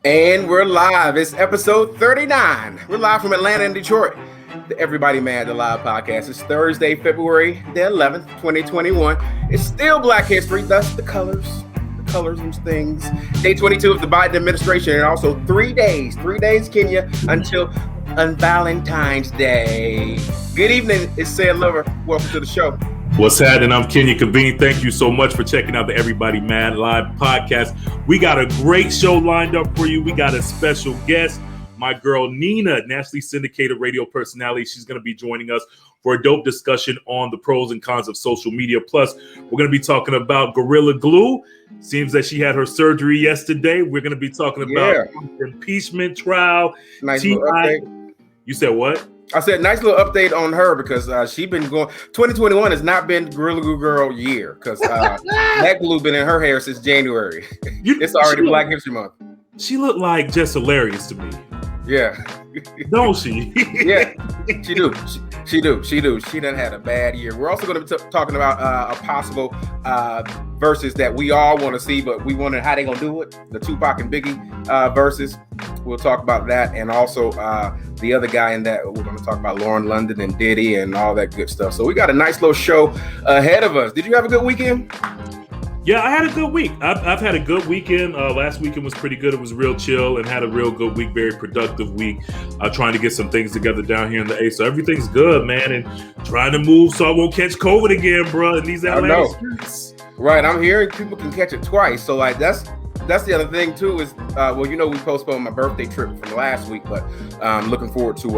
And we're live. It's episode 39. We're live from Atlanta and Detroit. The Everybody Mad, the live podcast. It's Thursday, February the 11th, 2021. It's still Black History, thus the colors and things. Day 22 of the Biden administration, and also 3 days, Kenya, until Valentine's Day. Good evening, it's Said Lover. Welcome to the show. What's happening? I'm Kenya Convene. Thank you so much for checking out the Everybody Mad live podcast. We got a great show lined up for you. We got a special guest, my girl Nina, nationally syndicated radio personality. She's going to be joining us for a dope discussion on the pros and cons of social media. Plus, we're going to be talking about Gorilla Glue. Seems that she had her surgery yesterday. We're going to be talking about impeachment trial. Nice little update. You said what? I said nice little update on her because she been going. 2021 has not been Gorilla Glue Girl year because that glue been in her hair since January. It's already Black History Month. She looked like just hilarious to me. Yeah. Don't she? Yeah, she do. She done had a bad year. We're also going to be talking about a possible verses that we all want to see, but we wonder how they going to do it. The Tupac and Biggie verses. We'll talk about that. And also the other guy in that, we're going to talk about Lauren London and Diddy and all that good stuff. So we got a nice little show ahead of us. Did you have a good weekend? Yeah, I had a good week. I've had a good weekend. Last weekend was pretty good. It was real chill and had a real good week, very productive week. Trying to get some things together down here in the A. So everything's good, man. And trying to move so I won't catch COVID again, bro, in these Atlanta streets. Right, I'm hearing people can catch it twice. So like that's the other thing too is we postponed my birthday trip from last week, but I'm looking forward to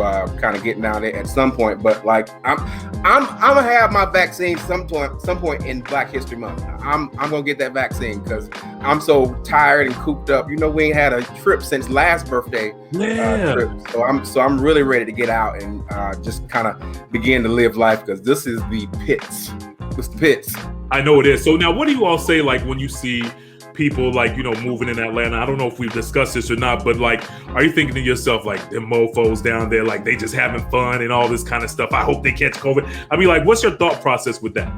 kind of getting down there at some point. But like I'm gonna have my vaccine some point in Black History Month. I'm gonna get that vaccine because I'm so tired and cooped up. We ain't had a trip since last birthday trip, so I'm really ready to get out and just kind of begin to live life because this is the pits. It's the pits. I know it is. So now, what do you all say like when you see people like, moving in Atlanta? I don't know if we've discussed this or not, but like, are you thinking to yourself, like, them mofos down there, like they just having fun and all this kind of stuff? I hope they catch COVID. I mean, like, what's your thought process with that?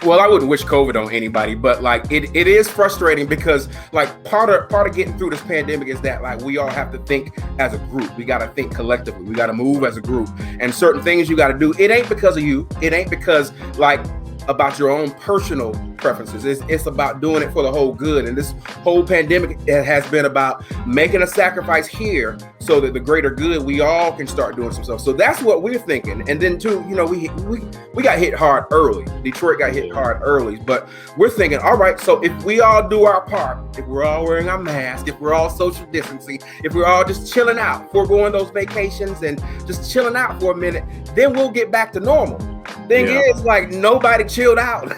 Well, I wouldn't wish COVID on anybody, but like it is frustrating because like part of getting through this pandemic is that like we all have to think as a group. We got to think collectively. We got to move as a group, and certain things you got to do. It ain't because of you. It ain't because like about your own personal preferences. It's about doing it for the whole good. And this whole pandemic has been about making a sacrifice here so that the greater good, we all can start doing some stuff. So that's what we're thinking. And then too, we got hit hard early. Detroit got hit hard early, but we're thinking, all right, so if we all do our part, if we're all wearing our mask, if we're all social distancing, if we're all just chilling out, foregoing those vacations and just chilling out for a minute, then we'll get back to normal. Thing is, like, nobody chilled out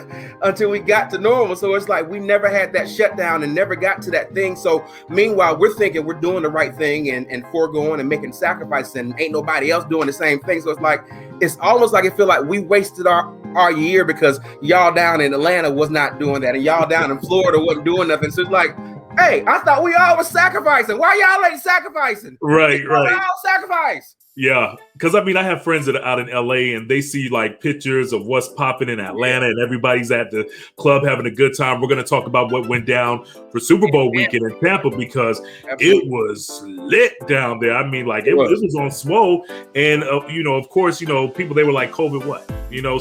until we got to normal. So it's like we never had that shutdown and never got to that thing. So meanwhile, we're thinking we're doing the right thing and foregoing and making sacrifices, and ain't nobody else doing the same thing. So it's like it's almost like it feel like we wasted our year because y'all down in Atlanta was not doing that, and y'all down in Florida wasn't doing nothing. So it's like, hey, I thought we all was sacrificing. Why y'all ain't sacrificing? Right. We all sacrifice. Yeah, because I mean, I have friends that are out in LA and they see like pictures of what's popping in Atlanta and everybody's at the club having a good time. We're going to talk about what went down for Super Bowl weekend in Tampa because it was lit down there. I mean, like it was on swole. And, of course, people, they were like, COVID what?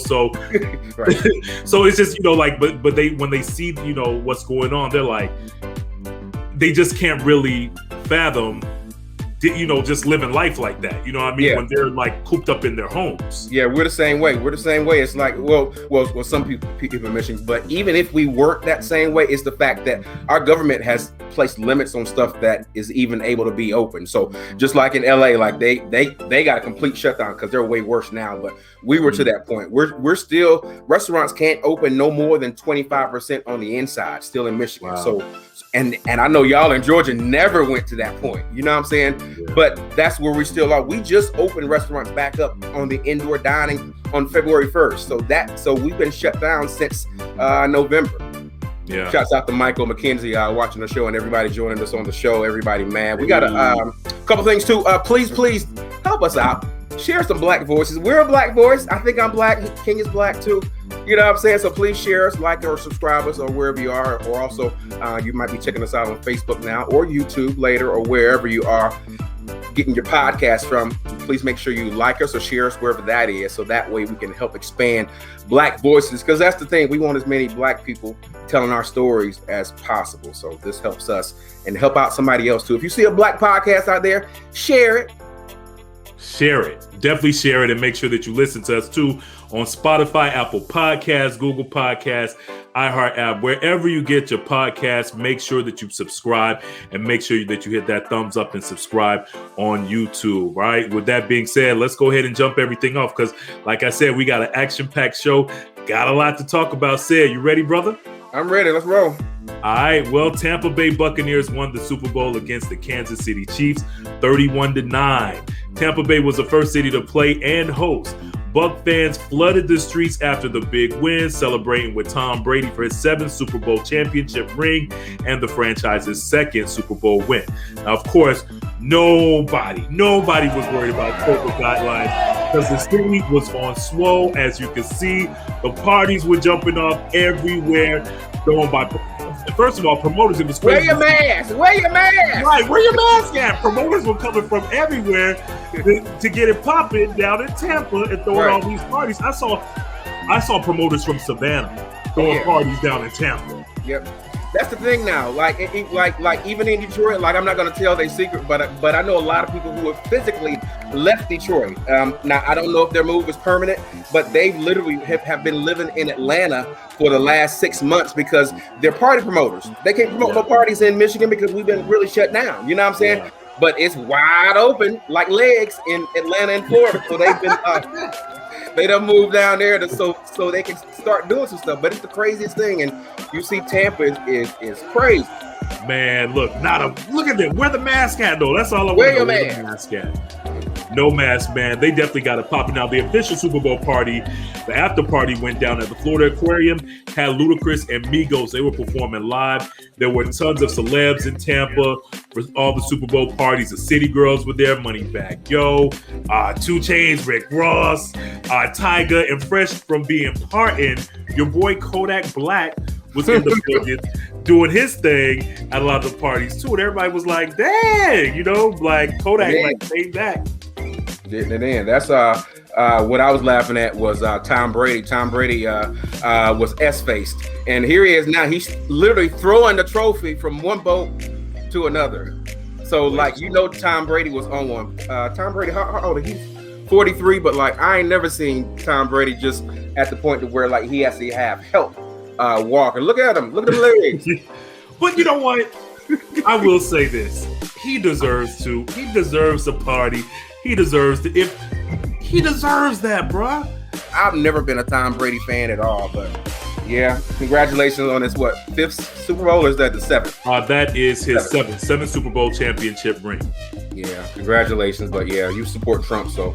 So so it's just, but they when they see, what's going on, they're like, they just can't really fathom just living life like that. When they're like cooped up in their homes. Yeah, we're the same way. It's like, well, some people mention, but even if we weren't that same way, it's the fact that our government has placed limits on stuff that is even able to be open. So just like in LA, like they got a complete shutdown because they're way worse now. But we were to that point. We're still, restaurants can't open no more than 25% on the inside, still in Michigan. Wow. So and I know y'all in Georgia never went to that point. You know what I'm saying? Yeah. But that's where we still are. We just opened restaurants back up on the indoor dining on February 1st. So we've been shut down since November. Yeah. Shouts out to Michael McKenzie watching the show and everybody joining us on the show. Everybody, man. We got a couple things too. Please help us out. share some black voices. We're a black voice. I think I'm black. King is black too. You know what I'm saying? So please share us, like or subscribe us, or wherever you are. Or also, you might be checking us out on Facebook now, or YouTube later, or wherever you are getting your podcast from. Please make sure you like us or share us wherever that is, so that way we can help expand black voices, because that's the thing. We want as many black people telling our stories as possible. So this helps us and help out somebody else too. If you see a black podcast out there, share it. Share it. Definitely share it, and make sure that you listen to us too on Spotify, Apple Podcasts, Google Podcasts, iHeart app, wherever you get your podcasts. Make sure that you subscribe, and make sure that you hit that thumbs up and subscribe on YouTube. All right. With that being said, let's go ahead and jump everything off, because like I said, we got an action-packed show. Got a lot to talk about. Sid, you ready, brother? I'm ready. Let's roll. All right. Well, Tampa Bay Buccaneers won the Super Bowl against the Kansas City Chiefs 31-9. Tampa Bay was the first city to play and host. Buc fans flooded the streets after the big win, celebrating with Tom Brady for his 7th Super Bowl championship ring and the franchise's 2nd Super Bowl win. Now, of course, nobody was worried about COVID guidelines, because the city was on swole. As you can see, the parties were jumping off everywhere, going by. First of all, promoters, it was crazy. Wear your mask. Wear your mask. Right, where your mask at? Promoters were coming from everywhere to get it popping down in Tampa and throwing all these parties. I saw promoters from Savannah throwing parties down in Tampa. Yep. That's the thing now. Like even in Detroit, like I'm not gonna tell their secret, but I know a lot of people who have physically left Detroit. Now I don't know if their move is permanent, but they literally have been living in Atlanta for the last 6 months because they're party promoters. They can't promote no parties in Michigan because we've been really shut down. You know what I'm saying? Yeah. But it's wide open like legs in Atlanta and Florida. So they've been they done moved down there so they can start doing some stuff. But it's the craziest thing, and you see Tampa is crazy. Man, look at them. Wear the mask at though. That's all I want. Wear your mask at. No mask, man. They definitely got it popping. Now, the official Super Bowl party, the after party went down at the Florida Aquarium, had Ludacris and Migos. They were performing live. There were tons of celebs in Tampa for all the Super Bowl parties. The City Girls were there, Moneybagg Yo, 2 Chainz, Rick Ross, Tyga, and fresh from being pardoned, your boy Kodak Black was in the building doing his thing at a lot of the parties too. And everybody was like, dang, like Kodak came back. Getting it in. That's what I was laughing at was Tom Brady. Tom Brady was S-faced, and here he is now. He's literally throwing the trophy from one boat to another. So Tom Brady was on one. Tom Brady, how old is he? 43, but I ain't never seen Tom Brady just at the point to where he has to have help walking. Look at him. Look at the legs. But you know what? I will say this. He deserves to. He deserves a party. He deserves to. If he deserves that, bruh. I've never been a Tom Brady fan at all, but yeah, congratulations on his 5th Super Bowl, or is that the 7th? That is his 7th Super Bowl championship ring. Yeah, congratulations, but yeah, you support Trump, so.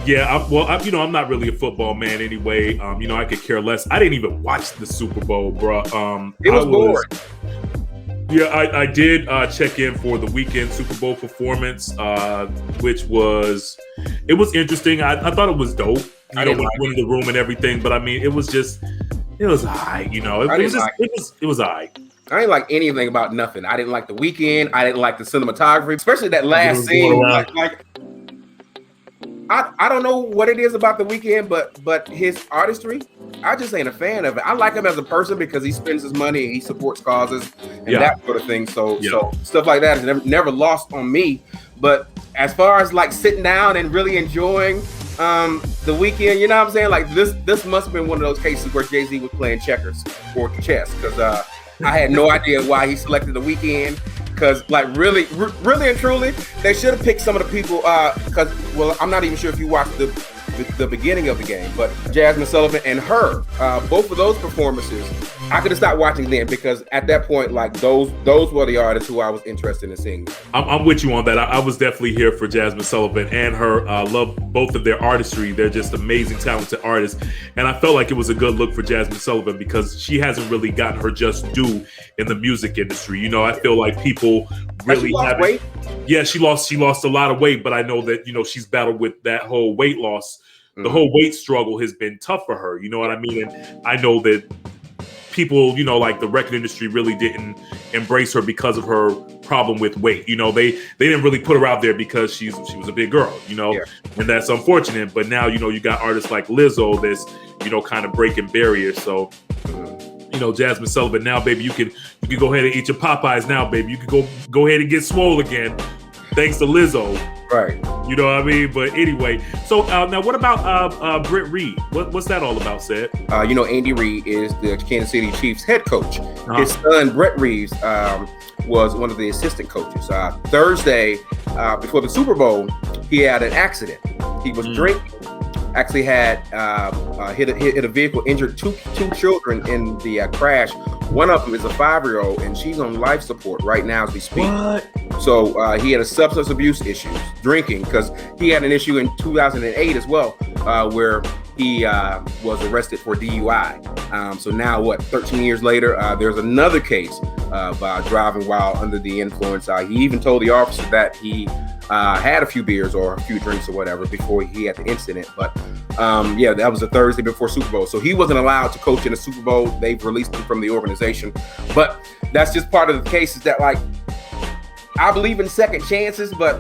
Yeah, I'm not really a football man anyway. I could care less. I didn't even watch the Super Bowl, bro. It was boring. Yeah, I did check in for the weekend Super Bowl performance, which was interesting. I thought it was dope. Winning the room and everything, but I mean, it was alright. It was alright. I didn't like anything about nothing. I didn't like the weekend. I didn't like the cinematography, especially that last scene. I don't know what it is about the weekend, but his artistry, I just ain't a fan of it. I like him as a person because he spends his money and he supports causes and that sort of thing. So stuff like that is never lost on me. But as far as sitting down and really enjoying the weekend, you know what I'm saying? This must have been one of those cases where Jay-Z was playing checkers or chess, because I had no idea why he selected the weekend. Because really and truly, they should have picked some of the people. Because I'm not even sure if you watched the beginning of the game, but Jasmine Sullivan and her, both of those performances, I could have stopped watching then, because at that point, those were the artists who I was interested in seeing. I'm with you on that. I was definitely here for Jasmine Sullivan and her. Love both of their artistry. They're just amazing, talented artists. And I felt like it was a good look for Jasmine Sullivan because she hasn't really gotten her just due in the music industry. I feel like people really haven't. Yeah, she lost a lot of weight, but I know that she's battled with that whole weight loss. The whole weight struggle has been tough for her. You know what I mean? And I know that people, like the record industry, really didn't embrace her because of her problem with weight. They didn't really put her out there because she was a big girl. And that's unfortunate. But now you got artists like Lizzo that's kind of breaking barriers. So. Jasmine Sullivan, now, baby, you can go ahead and eat your Popeyes now, baby. You can go ahead and get swole again, thanks to Lizzo. Right. You know what I mean? But anyway, so now what about Britt Reed? What's that all about, Sid? Andy Reid is the Kansas City Chiefs head coach. His son, Brett Reeves, was one of the assistant coaches. Thursday, before the Super Bowl, he had an accident. He was drinking. Actually had hit a vehicle, injured two children in the crash. One of them is a 5-year-old, and she's on life support right now as we speak. What? So he had a substance abuse issues, drinking, because he had an issue in 2008 as well, where he was arrested for DUI. So now, 13 years later, there's another case of driving while under the influence. He even told the officer that he had a few beers or a few drinks or whatever before he had the incident. But that was a Thursday before Super Bowl. So he wasn't allowed to coach in the Super Bowl. They've released him from the organization. But that's just part of the case, is that, I believe in second chances, but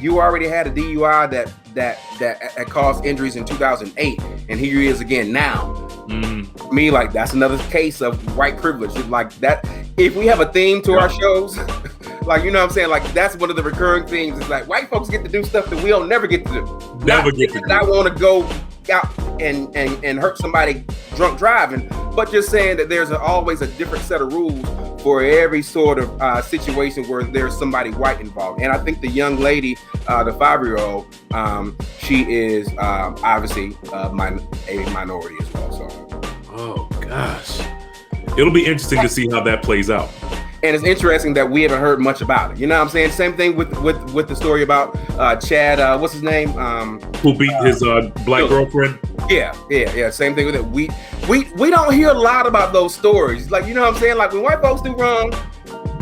you already had a DUI that caused injuries in 2008, and here he is again now. Me, that's another case of white privilege. That, if we have a theme to our shows, you know what I'm saying? That's one of the recurring themes. It's white folks get to do stuff that we'll never get to do. I want to go out and hurt somebody drunk driving, but just saying that there's always a different set of rules for every sort of situation where there's somebody white involved. And I think the young lady, the 5-year-old, she is obviously a minority as well. So, oh gosh, it'll be interesting to see how that plays out. And it's interesting that we haven't heard much about it. You know what I'm saying? Same thing with the story about Chad. What's his name? Who beat his black girlfriend? Yeah. Same thing with it. We don't hear a lot about those stories. You know what I'm saying? When white folks do wrong,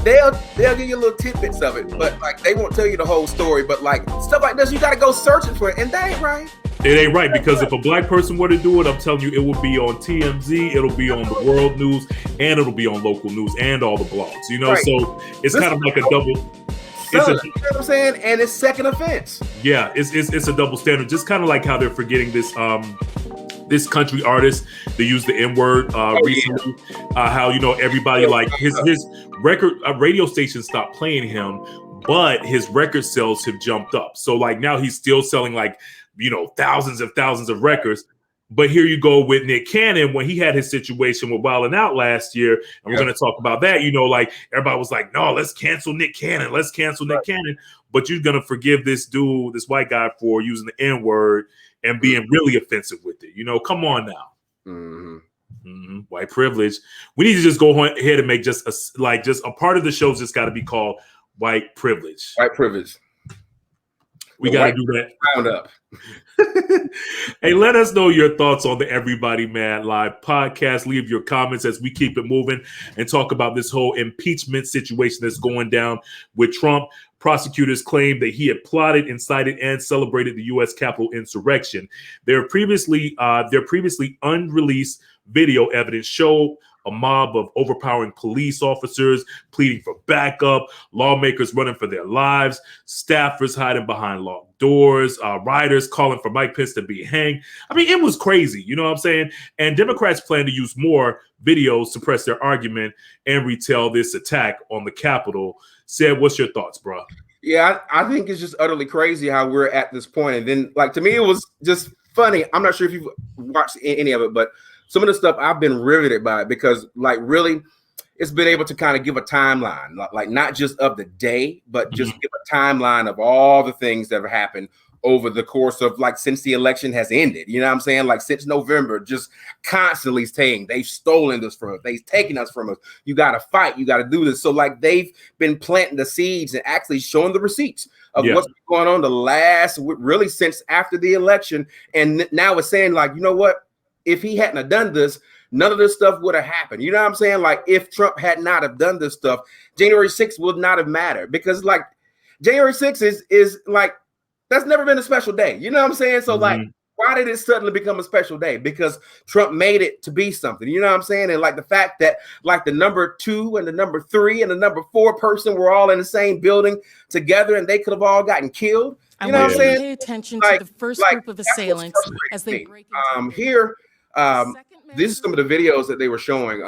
they'll give you little tidbits of it, but they won't tell you the whole story. But stuff like this, you got to go searching for it, and that ain't right. It ain't right, because if a black person were to do it, I'm telling you, it will be on TMZ, it'll be on the world news, and it'll be on local news and all the blogs. Right. So it's kind of like a double. You know what I'm saying? And it's second offense. Yeah, it's a double standard. Just kind of like how they're forgetting this this country artist that used the N-word recently. How everybody his record radio station stopped playing him, but his record sales have jumped up. So now he's still selling thousands and thousands of records. But here you go with Nick Cannon, when he had his situation with Wild 'N Out last year, and we're going to talk about that. Everybody was like, no, let's cancel Nick Cannon. Let's cancel Nick Cannon. But you're going to forgive this dude, this white guy, for using the N-word and being really offensive with it. Come on now. White privilege. We need to just go ahead and make just a part of the show's just got to be called white privilege. White privilege. We got to do that. Round up. Hey, let us know your thoughts on the Everybody Mad Live podcast. Leave your comments as we keep it moving and talk about this whole impeachment situation that's going down with Trump. Prosecutors claim that he had plotted, incited, and celebrated the U.S. Capitol insurrection. Their previously unreleased video evidence showed a mob of overpowering police officers pleading for backup, lawmakers running for their lives, staffers hiding behind locked doors, rioters calling for Mike Pence to be hanged. I mean, it was crazy, you know what I'm saying? And Democrats plan to use more videos to press their argument and retell this attack on the Capitol. Sid, what's your thoughts, bro? Yeah, I think it's just utterly crazy how we're at this point. And then, to me, it was just funny. I'm not sure if you've watched any of it, but some of the stuff I've been riveted by it, because really it's been able to kind of give a timeline, not just of the day, but just give a timeline of all the things that have happened over the course of since the election has ended. You know what I'm saying? Since November, just constantly saying they've stolen this from us, they've taken us from us. You got to fight, you got to do this. So they've been planting the seeds and actually showing the receipts of what's been going on really since after the election. And now it's saying you know what? If he hadn't have done this, none of this stuff would have happened. You know what I'm saying? If Trump had not have done this stuff, January 6th would not have mattered, because January 6th is like, that's never been a special day. You know what I'm saying? So like, why did it suddenly become a special day? Because Trump made it to be something. You know what I'm saying? And like the fact that like the number 2 and the number 3 and the number 4 person were all in the same building together and they could have all gotten killed. You know what I'm saying? Pay attention to the first group of assailants as they break into here. This is some of the videos that they were showing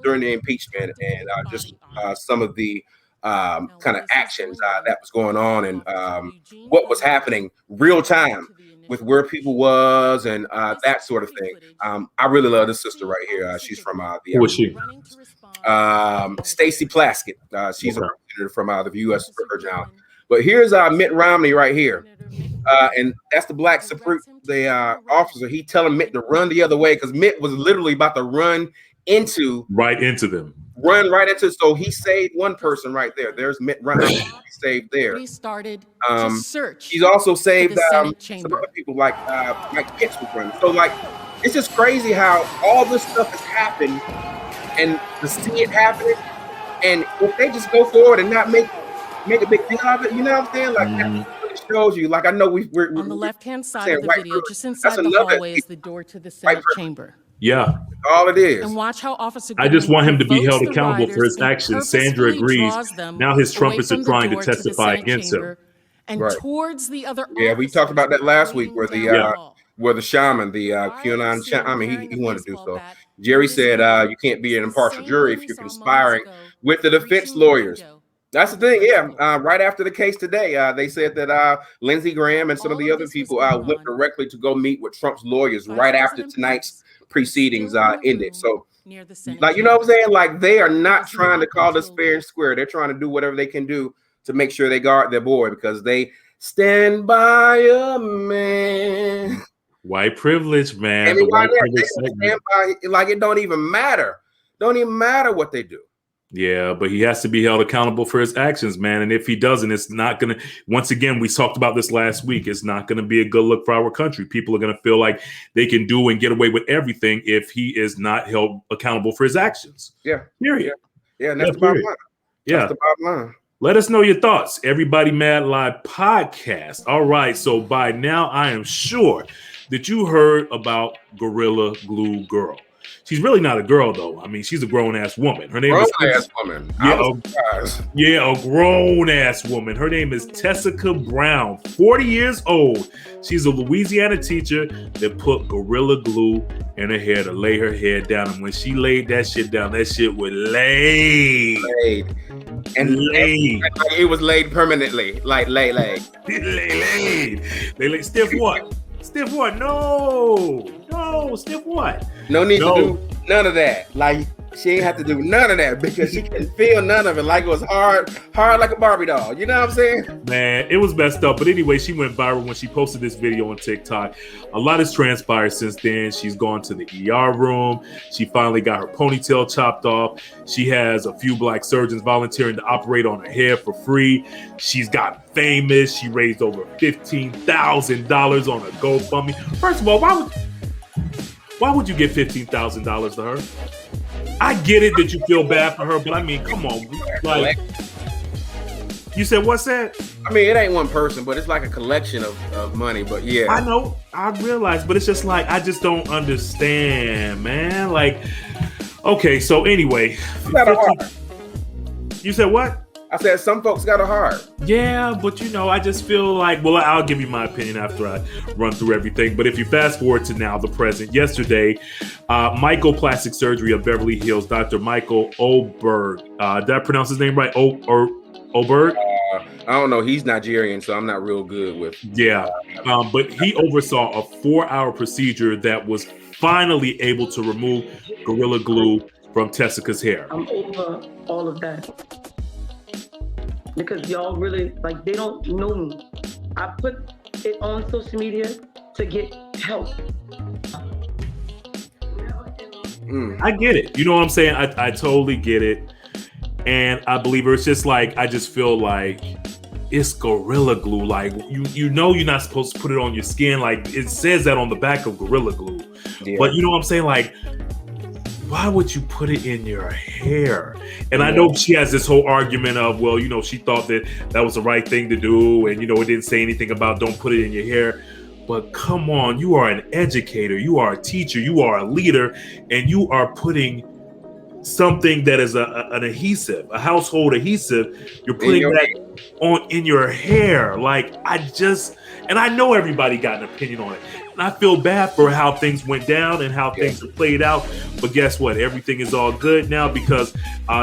during the impeachment and just some of the kind of actions that was going on and what was happening real time with where people was and that sort of thing. I really love this sister right here. She's from the who is she? Stacey Plaskett. She's a representative from the U.S. Virgin Islands. But here's Mitt Romney right here. And that's the black officer. He telling Mitt to run the other way because Mitt was literally about to run right into them. So he saved one person right there. There's Mitt Romney. He saved there. We started to search. He's also saved some other people like Mike Pence was running. So like, it's just crazy how all this stuff has happened and to see it happening. And if they just go forward and not make a big deal of it, you know what I'm saying? Like that really shows you. Like I know we're on the left-hand side of the video, just inside the hallway is the door to the Senate chamber. Yeah. All it is. And watch how Officer I just want him to be held accountable for his actions. Sandra agrees. Now his trumpets are trying to testify against him. And towards the other we talked about that last week where the shaman, the QAnon shaman, he wanted to do so. Jerry said you can't be an impartial jury if you're conspiring with the defense lawyers. That's the thing, right after the case today, they said that Lindsey Graham and some of the other people went directly to go meet with Trump's lawyers right after tonight's proceedings ended. So, like, you know what I'm saying? Like, they are not trying to call this fair and square. They're trying to do whatever they can do to make sure they guard their boy because they stand by a man. White privilege, man. Like, it don't even matter. Don't even matter what they do. Yeah, but he has to be held accountable for his actions, man. And if he doesn't, it's not going to, once again, we talked about this last week. It's not going to be a good look for our country. People are going to feel like they can do and get away with everything if he is not held accountable for his actions. Yeah. Period. Yeah. And that's the bottom line. Yeah. That's the bottom line. Let us know your thoughts. Everybody Mad Live podcast. All right. So by now, I am sure that you heard about Gorilla Glue Girl. She's really not a girl, though. I mean, she's a grown-ass woman. Her name is grown-ass woman. A grown-ass woman. Her name is Tessica Brown, 40 years old. She's a Louisiana teacher that put Gorilla Glue in her hair to lay her hair down. And when she laid that shit down, that shit was laid. It was laid permanently. Like, laid. Laid. Stiff what? Stiff what? No, stiff what? No need to do none of that. Like, she ain't have to do none of that because she couldn't feel none of it. Like it was hard like a Barbie doll. You know what I'm saying? Man, it was messed up. But anyway, she went viral when she posted this video on TikTok. A lot has transpired since then. She's gone to the ER room. She finally got her ponytail chopped off. She has a few black surgeons volunteering to operate on her hair for free. She's gotten famous. She raised over $15,000 on a GoFundMe. First of all, why would you give $15,000 to her? I get it that you feel bad for her, but I mean, come on. Like, you said, what's that? I mean, it ain't one person, but it's like a collection of money. But yeah. I know. I realize, but it's just like, I just don't understand, man. Like, okay, so anyway. You said what? I said some folks got a heart. Yeah, but I just feel like, well, I'll give you my opinion after I run through everything. But if you fast forward to now, the present, yesterday, Michael Plastic Surgery of Beverly Hills, Dr. Michael Oberg. Did I pronounce his name right? Oberg? I don't know. He's Nigerian, so I'm not real good with. Yeah, but he oversaw a 4-hour procedure that was finally able to remove Gorilla Glue from Tessica's hair. I'm over all of that. Because y'all really, like, they don't know me. I put it on social media to get help. I get it. You know what I'm saying? I totally get it. And I believe her. It's just like, I just feel like it's Gorilla Glue. Like, you know you're not supposed to put it on your skin. Like, it says that on the back of Gorilla Glue. Yeah. But you know what I'm saying? Like, why would you put it in your hair? And I know she has this whole argument of, well, you know, she thought that was the right thing to do. And, you know, it didn't say anything about don't put it in your hair. But come on, you are an educator. You are a teacher. You are a leader. And you are putting something that is an adhesive, a household adhesive. You're putting that in your hair. Like, and I know everybody got an opinion on it. And I feel bad for how things went down and how things are played out. But guess what? Everything is all good now because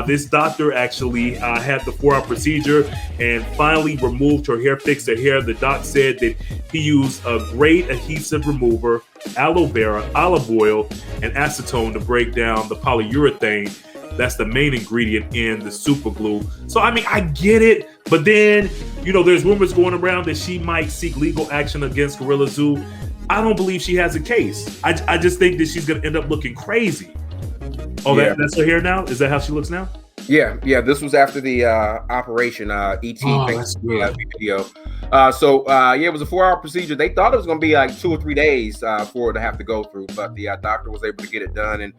this doctor actually had the 4-hour procedure and finally removed her hair, fixed her hair. The doc said that he used a great adhesive remover, aloe vera, olive oil, and acetone to break down the polyurethane. That's the main ingredient in the super glue. So, I mean, I get it. But then, you know, there's rumors going around that she might seek legal action against Gorilla Zoo. I don't believe she has a case. I just think that she's going to end up looking crazy. Oh, that's her hair now? Is that how she looks now? Yeah. This was after the operation. ET video. It was a 4-hour procedure. They thought it was going to be like 2 or 3 days for it to have to go through, but the doctor was able to get it done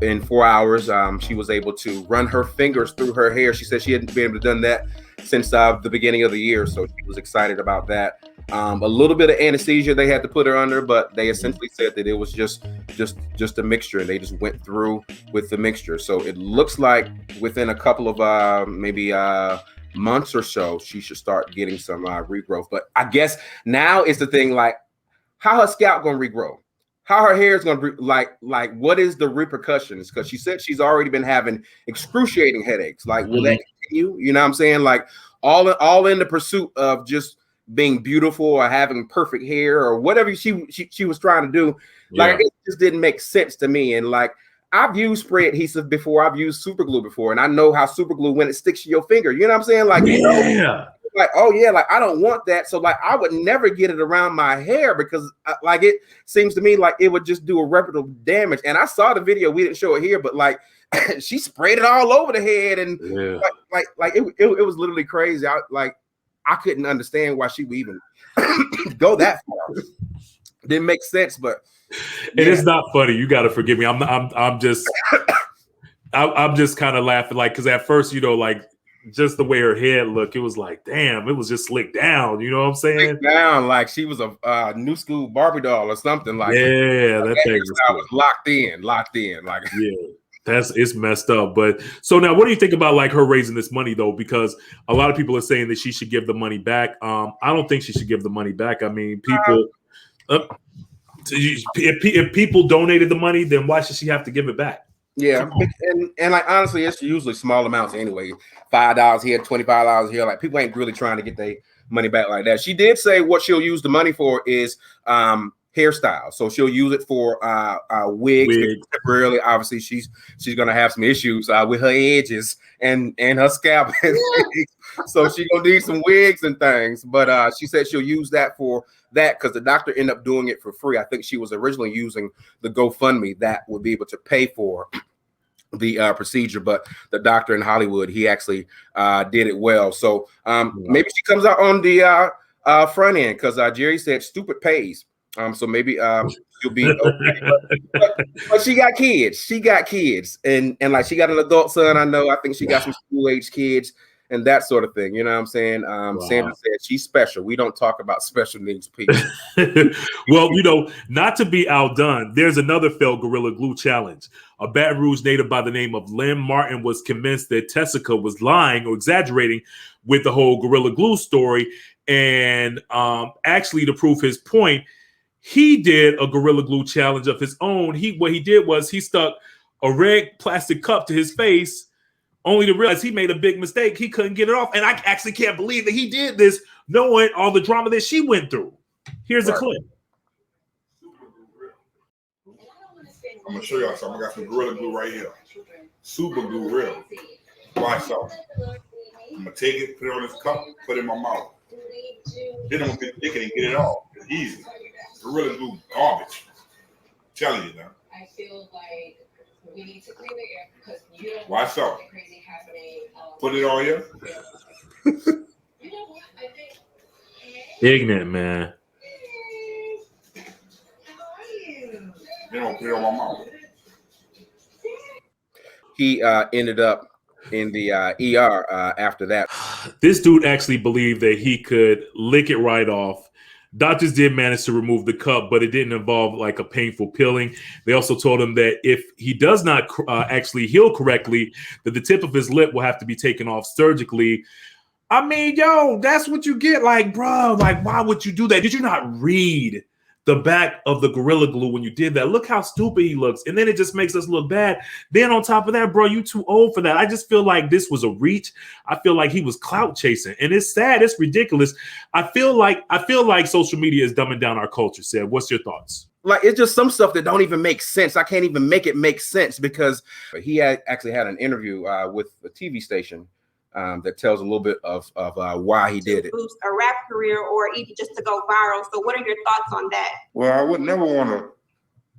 in 4 hours. She was able to run her fingers through her hair. She said she hadn't been able to done that since the beginning of the year, so she was excited about that. A little bit of anesthesia they had to put her under, but they essentially said that it was just a mixture, and they just went through with the mixture. So it looks like within a couple of maybe months or so, she should start getting some regrowth. But I guess now is the thing, like, how her scalp gonna regrow? How her hair is gonna be like what is the repercussions? Because she said she's already been having excruciating headaches. Like, will that continue? You know what I'm saying? Like, all in the pursuit of just being beautiful or having perfect hair or whatever she was trying to do. Like, it just didn't make sense to me. And like, I've used spray adhesive before, I've used super glue before, and I know how super glue, when it sticks to your finger, you know what I'm saying? Like, you know, like, oh yeah, like, I don't want that. So like, I would never get it around my hair because like, it seems to me like it would just do irreparable damage. And I saw the video, we didn't show it here, but like, she sprayed it all over the head, and like it was literally crazy. I couldn't understand why she would even go that far. Didn't make sense, but it is not funny. You got to forgive me. I'm just kind of laughing, like, because at first, you know, like, just the way her head looked, it was like, damn, it was just slicked down. You know what I'm saying? Slicked down, like she was a new school Barbie doll or something. Like, that thing was locked in. Like, it's messed up. But so now, what do you think about like her raising this money though? Because a lot of people are saying that she should give the money back. I don't think she should give the money back. I mean, people, if people donated the money, then why should she have to give it back? Yeah, and like, honestly, it's usually small amounts anyway. $5 here, $25 here. Like, people ain't really trying to get their money back like that. She did say what she'll use the money for is hairstyle. So she'll use it for wigs. Temporarily, obviously, she's gonna have some issues with her edges and her scalp. So she's gonna need some wigs and things. But she said she'll use that for that because the doctor ended up doing it for free. I think she was originally using the GoFundMe that would be able to pay for the procedure, but the doctor in Hollywood, he actually did it well. So maybe she comes out on the front end because Jerry said stupid pays. So maybe she'll be okay. But she got kids. And like, she got an adult son. I know. I think she got some school age kids and that sort of thing. You know what I'm saying? Sandra said she's special. We don't talk about special needs people. Well, you know, not to be outdone, there's another failed Gorilla Glue challenge. A Baton Rouge native by the name of Lynn Martin was convinced that Tessica was lying or exaggerating with the whole Gorilla Glue story. And actually, to prove his point, he did a Gorilla Glue challenge of his own. What he did was he stuck a red plastic cup to his face, only to realize he made a big mistake. He couldn't get it off. And I actually can't believe that he did this, knowing all the drama that she went through. Here's a clip. I'm going to show y'all something. I got some Gorilla Glue right here. Super glue, real. Watch out. I'm going to take it, put it on this cup, put it in my mouth. Then I'm going to get it and get it off. It's easy. Gorilla Glue garbage. I'm telling you now. I feel like we need to clean the air because you don't want something crazy happening. Put it on you. You know what? I think. Ignorant, man. How are you? Then I'll put it on my mouth. he ended up in the ER after that. This dude actually believed that he could lick it right off. Doctors did manage to remove the cup, but it didn't involve like a painful peeling. They also told him that if he does not actually heal correctly, that the tip of his lip will have to be taken off surgically. I mean, yo, that's what you get. Like, bro, like, why would you do that? Did you not read the back of the Gorilla Glue when you did that? Look how stupid he looks. And then it just makes us look bad. Then on top of that, bro, you too old for that. I just feel like this was a reach. I feel like he was clout chasing. And it's sad. It's ridiculous. I feel like social media is dumbing down our culture, Seb. What's your thoughts? Like, it's just some stuff that don't even make sense. I can't even make it make sense because he actually had an interview with a TV station that tells a little bit of why he did it. Boost a rap career or even just to go viral. So what are your thoughts on that? Well, I would never want to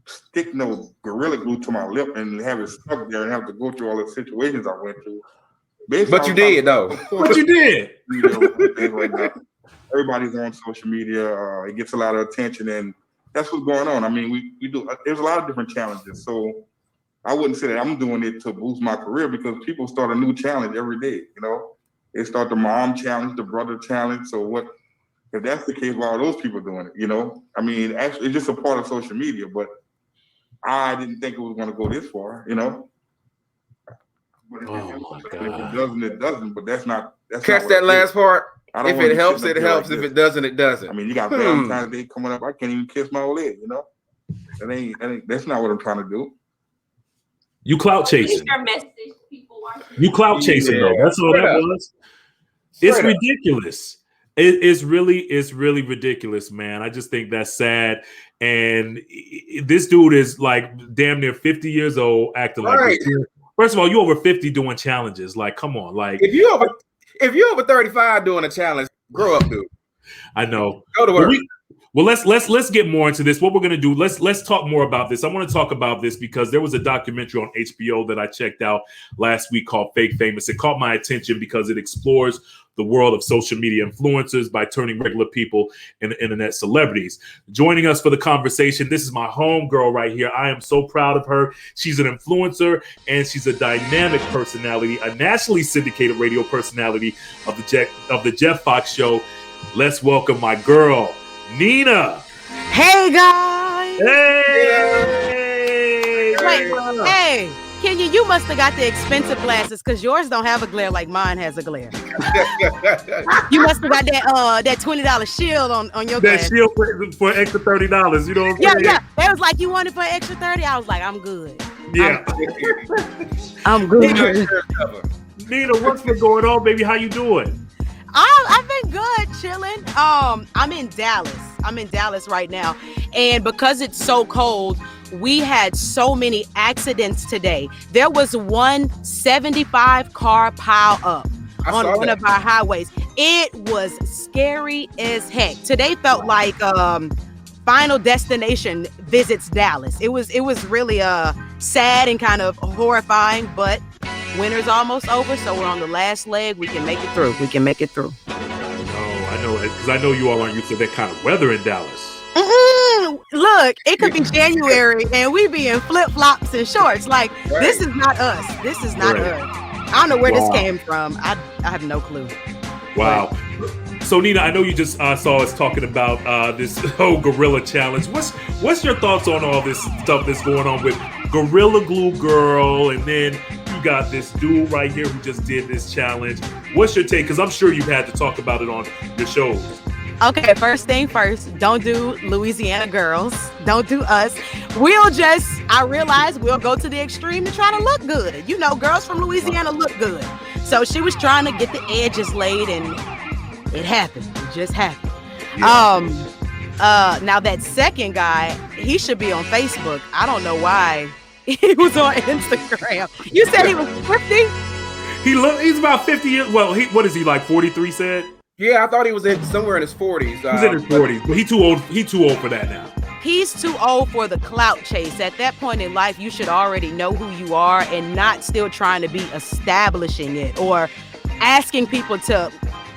stick no Gorilla Glue to my lip and have it stuck there and have to go through all the situations I went through. But you did, though. But you did. Right now. Everybody's on social media. It gets a lot of attention, and that's what's going on. I mean, we do. There's a lot of different challenges. So I wouldn't say that I'm doing it to boost my career because people start a new challenge every day. You know, they start the mom challenge, the brother challenge. So what if that's the case? Why are those people doing it? You know, I mean, actually, it's just a part of social media. But I didn't think it was going to go this far. You know. But if it doesn't, it doesn't. But that's not. Catch that last part. If it helps, it helps. If it doesn't, it doesn't. I mean, you got Valentine's Day coming up. I can't even kiss my old lady. You know, that's not what I'm trying to do. You clout chasing. Your message, people you clout chasing, though. That's all that was. It's ridiculous. It's really ridiculous, man. I just think that's sad. And this dude is like damn near 50 years old, acting like this. First of all, you over 50 doing challenges. Like, come on, like if you over 35 doing a challenge, grow up, dude. I know. Go to work. Well, let's get more into this. What we're gonna do? Let's talk more about this. I want to talk about this because there was a documentary on HBO that I checked out last week called Fake Famous. It caught my attention because it explores the world of social media influencers by turning regular people into internet celebrities. Joining us for the conversation, this is my homegirl right here. I am so proud of her. She's an influencer and she's a dynamic personality, a nationally syndicated radio personality of the Jeff Fox Show. Let's welcome my girl, Nina. Hey guys. Hey. Wait, hey. Kenya, you must have got the expensive glasses because yours don't have a glare like mine has a glare. You must have got that $20 shield on your glasses. That shield for an extra $30. You know what I'm saying? Yeah. They was like, you want it for an extra $30? I was like, I'm good. Yeah. I'm good. Nina, what's been going on, baby? How you doing? I've been good, chilling. I'm in Dallas. I'm in Dallas right now. And because it's so cold, we had so many accidents today. There was one 75-car pile up on one of our highways. It was scary as heck. Today felt like Final Destination visits Dallas. It was really sad and kind of horrifying, but winter's almost over, so we're on the last leg. We can make it through. I know, because I know you all aren't used to that kind of weather in Dallas. Look, it could be January and we be in flip-flops and shorts. Like, This is not us. This is not us. I don't know where this came from. I have no clue. Wow. So, Nina, I know you just saw us talking about this whole Gorilla Challenge. What's your thoughts on all this stuff that's going on with Gorilla Glue Girl, and then you got this dude right here who just did this challenge? What's your take? Because I'm sure you've had to talk about it on your shows. Okay, first thing first, don't do Louisiana girls. Don't do us. I realize we'll go to the extreme to try to look good. You know, girls from Louisiana look good. So she was trying to get the edges laid and it happened. It just happened. Yeah. Now that second guy, he should be on Facebook. I don't know why he was on Instagram. You said he was 50? He's about 50 years. Well, what is he, like 43 said? Yeah, I thought he was somewhere in his 40s. He's in his 40s, but he's too old. He's too old for that now. He's too old for the clout chase. At that point in life, you should already know who you are and not still trying to be establishing it or asking people to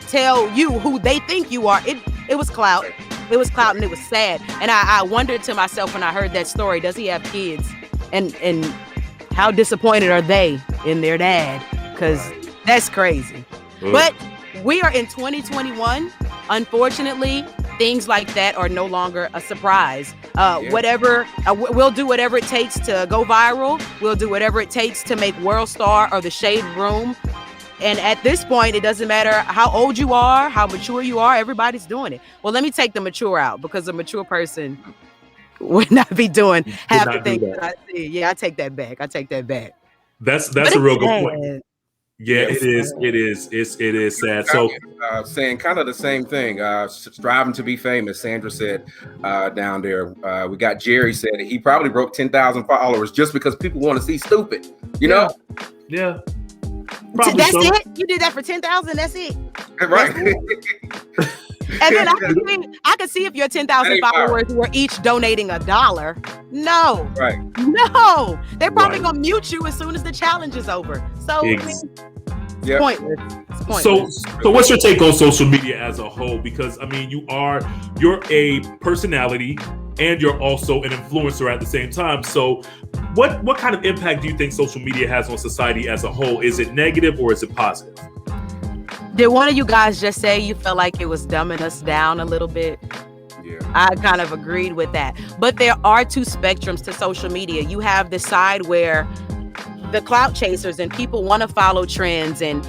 tell you who they think you are. It was clout. It was clout, and it was sad. And I wondered to myself when I heard that story, does he have kids? And how disappointed are they in their dad? Because that's crazy. But we are in 2021. Unfortunately, things like that are no longer a surprise. We'll do whatever it takes to go viral. We'll do whatever it takes to make World Star or the Shade Room. And at this point, it doesn't matter how old you are, how mature you are, everybody's doing it. Well, let me take the mature out, because a mature person would not be doing half the things that I see. Yeah, I take that back. That's a real good point. Yeah, it is. It is sad. So saying kind of the same thing, striving to be famous. Sandra said down there. We got Jerry said he probably broke 10,000 followers just because people want to see stupid. You know? Yeah. That's it? You did that for 10,000? That's it? Right. And then I could see if your 10,000 followers were each donating $1. No. Right. No. They're probably going to mute you as soon as the challenge is over. So it's pointless. It's pointless. So what's your take on social media as a whole? Because I mean, you're a personality and you're also an influencer at the same time. So what kind of impact do you think social media has on society as a whole? Is it negative or is it positive? Did one of you guys just say you felt like it was dumbing us down a little bit? Yeah. I kind of agreed with that. But there are two spectrums to social media. You have the side where the clout chasers and people want to follow trends and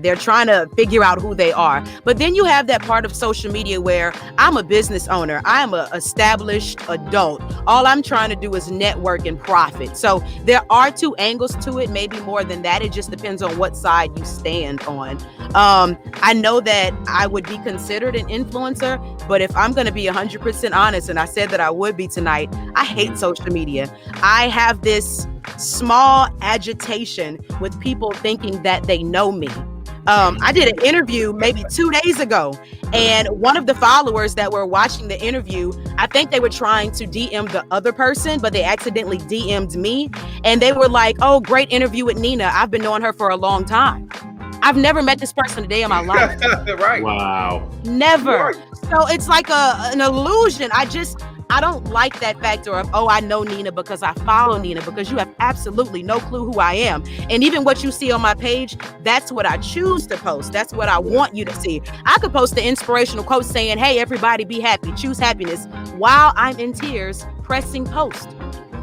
they're trying to figure out who they are. But then you have that part of social media where I'm a business owner. I am an established adult. All I'm trying to do is network and profit. So there are two angles to it, maybe more than that. It just depends on what side you stand on. I know that I would be considered an influencer, but if I'm going to be 100% honest, and I said that I would be tonight, I hate social media. I have this small agitation with people thinking that they know me. I did an interview maybe 2 days ago, and one of the followers that were watching the interview, I think they were trying to DM the other person, but they accidentally DM'd me, and they were like, "Oh, great interview with Nina. I've been knowing her for a long time. I've never met this person a day in my life." Right. Wow. Never. So it's like an illusion. I don't like that factor of, oh, I know Nina because I follow Nina, because you have absolutely no clue who I am. And even what you see on my page, that's what I choose to post. That's what I want you to see. I could post the inspirational quote saying, "Hey, everybody be happy, choose happiness," while I'm in tears pressing post.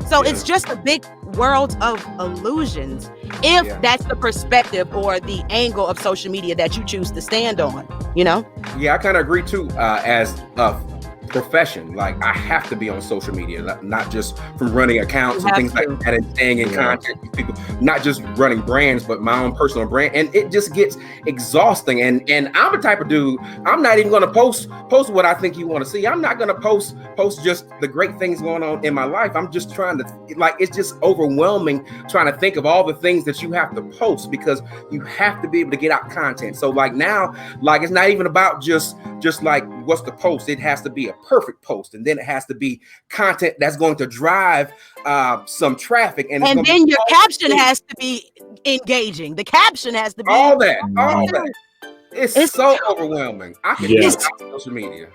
So it's just a big world of illusions if that's the perspective or the angle of social media that you choose to stand on, you know? Yeah, I kind of agree too, as a profession. Like, I have to be on social media, not just from running accounts and things like that and staying in contact with people, not just running brands, but my own personal brand. And it just gets exhausting. And I'm the type of dude, I'm not even going to post what I think you want to see. I'm not going to post just the great things going on in my life. I'm just trying to, like, it's just overwhelming trying to think of all the things that you have to post, because you have to be able to get out content. So like now, like, it's not even about just like what's the post. It has to be a perfect post, and then it has to be content that's going to drive some traffic, and then your caption has to be engaging. The caption has to be all that. It's so overwhelming. I can get out social media.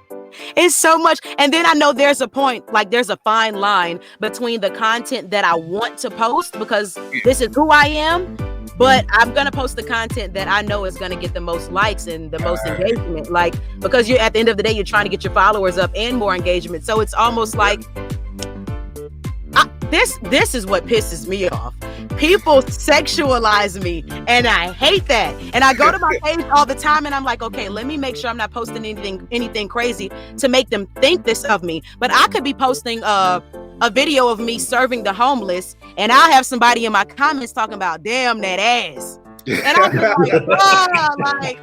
It's so much. And then I know there's a point, like there's a fine line between the content that I want to post, because this is who I am, but I'm going to post the content that I know is going to get the most likes and the most engagement. Like, because you're at the end of the day, you're trying to get your followers up and more engagement. So it's almost like this is what pisses me off. People sexualize me, and I hate that. And I go to my page all the time, and I'm like, okay, let me make sure I'm not posting anything crazy to make them think this of me. But I could be posting a video of me serving the homeless, and I'll have somebody in my comments talking about, "Damn that ass." And I'm like,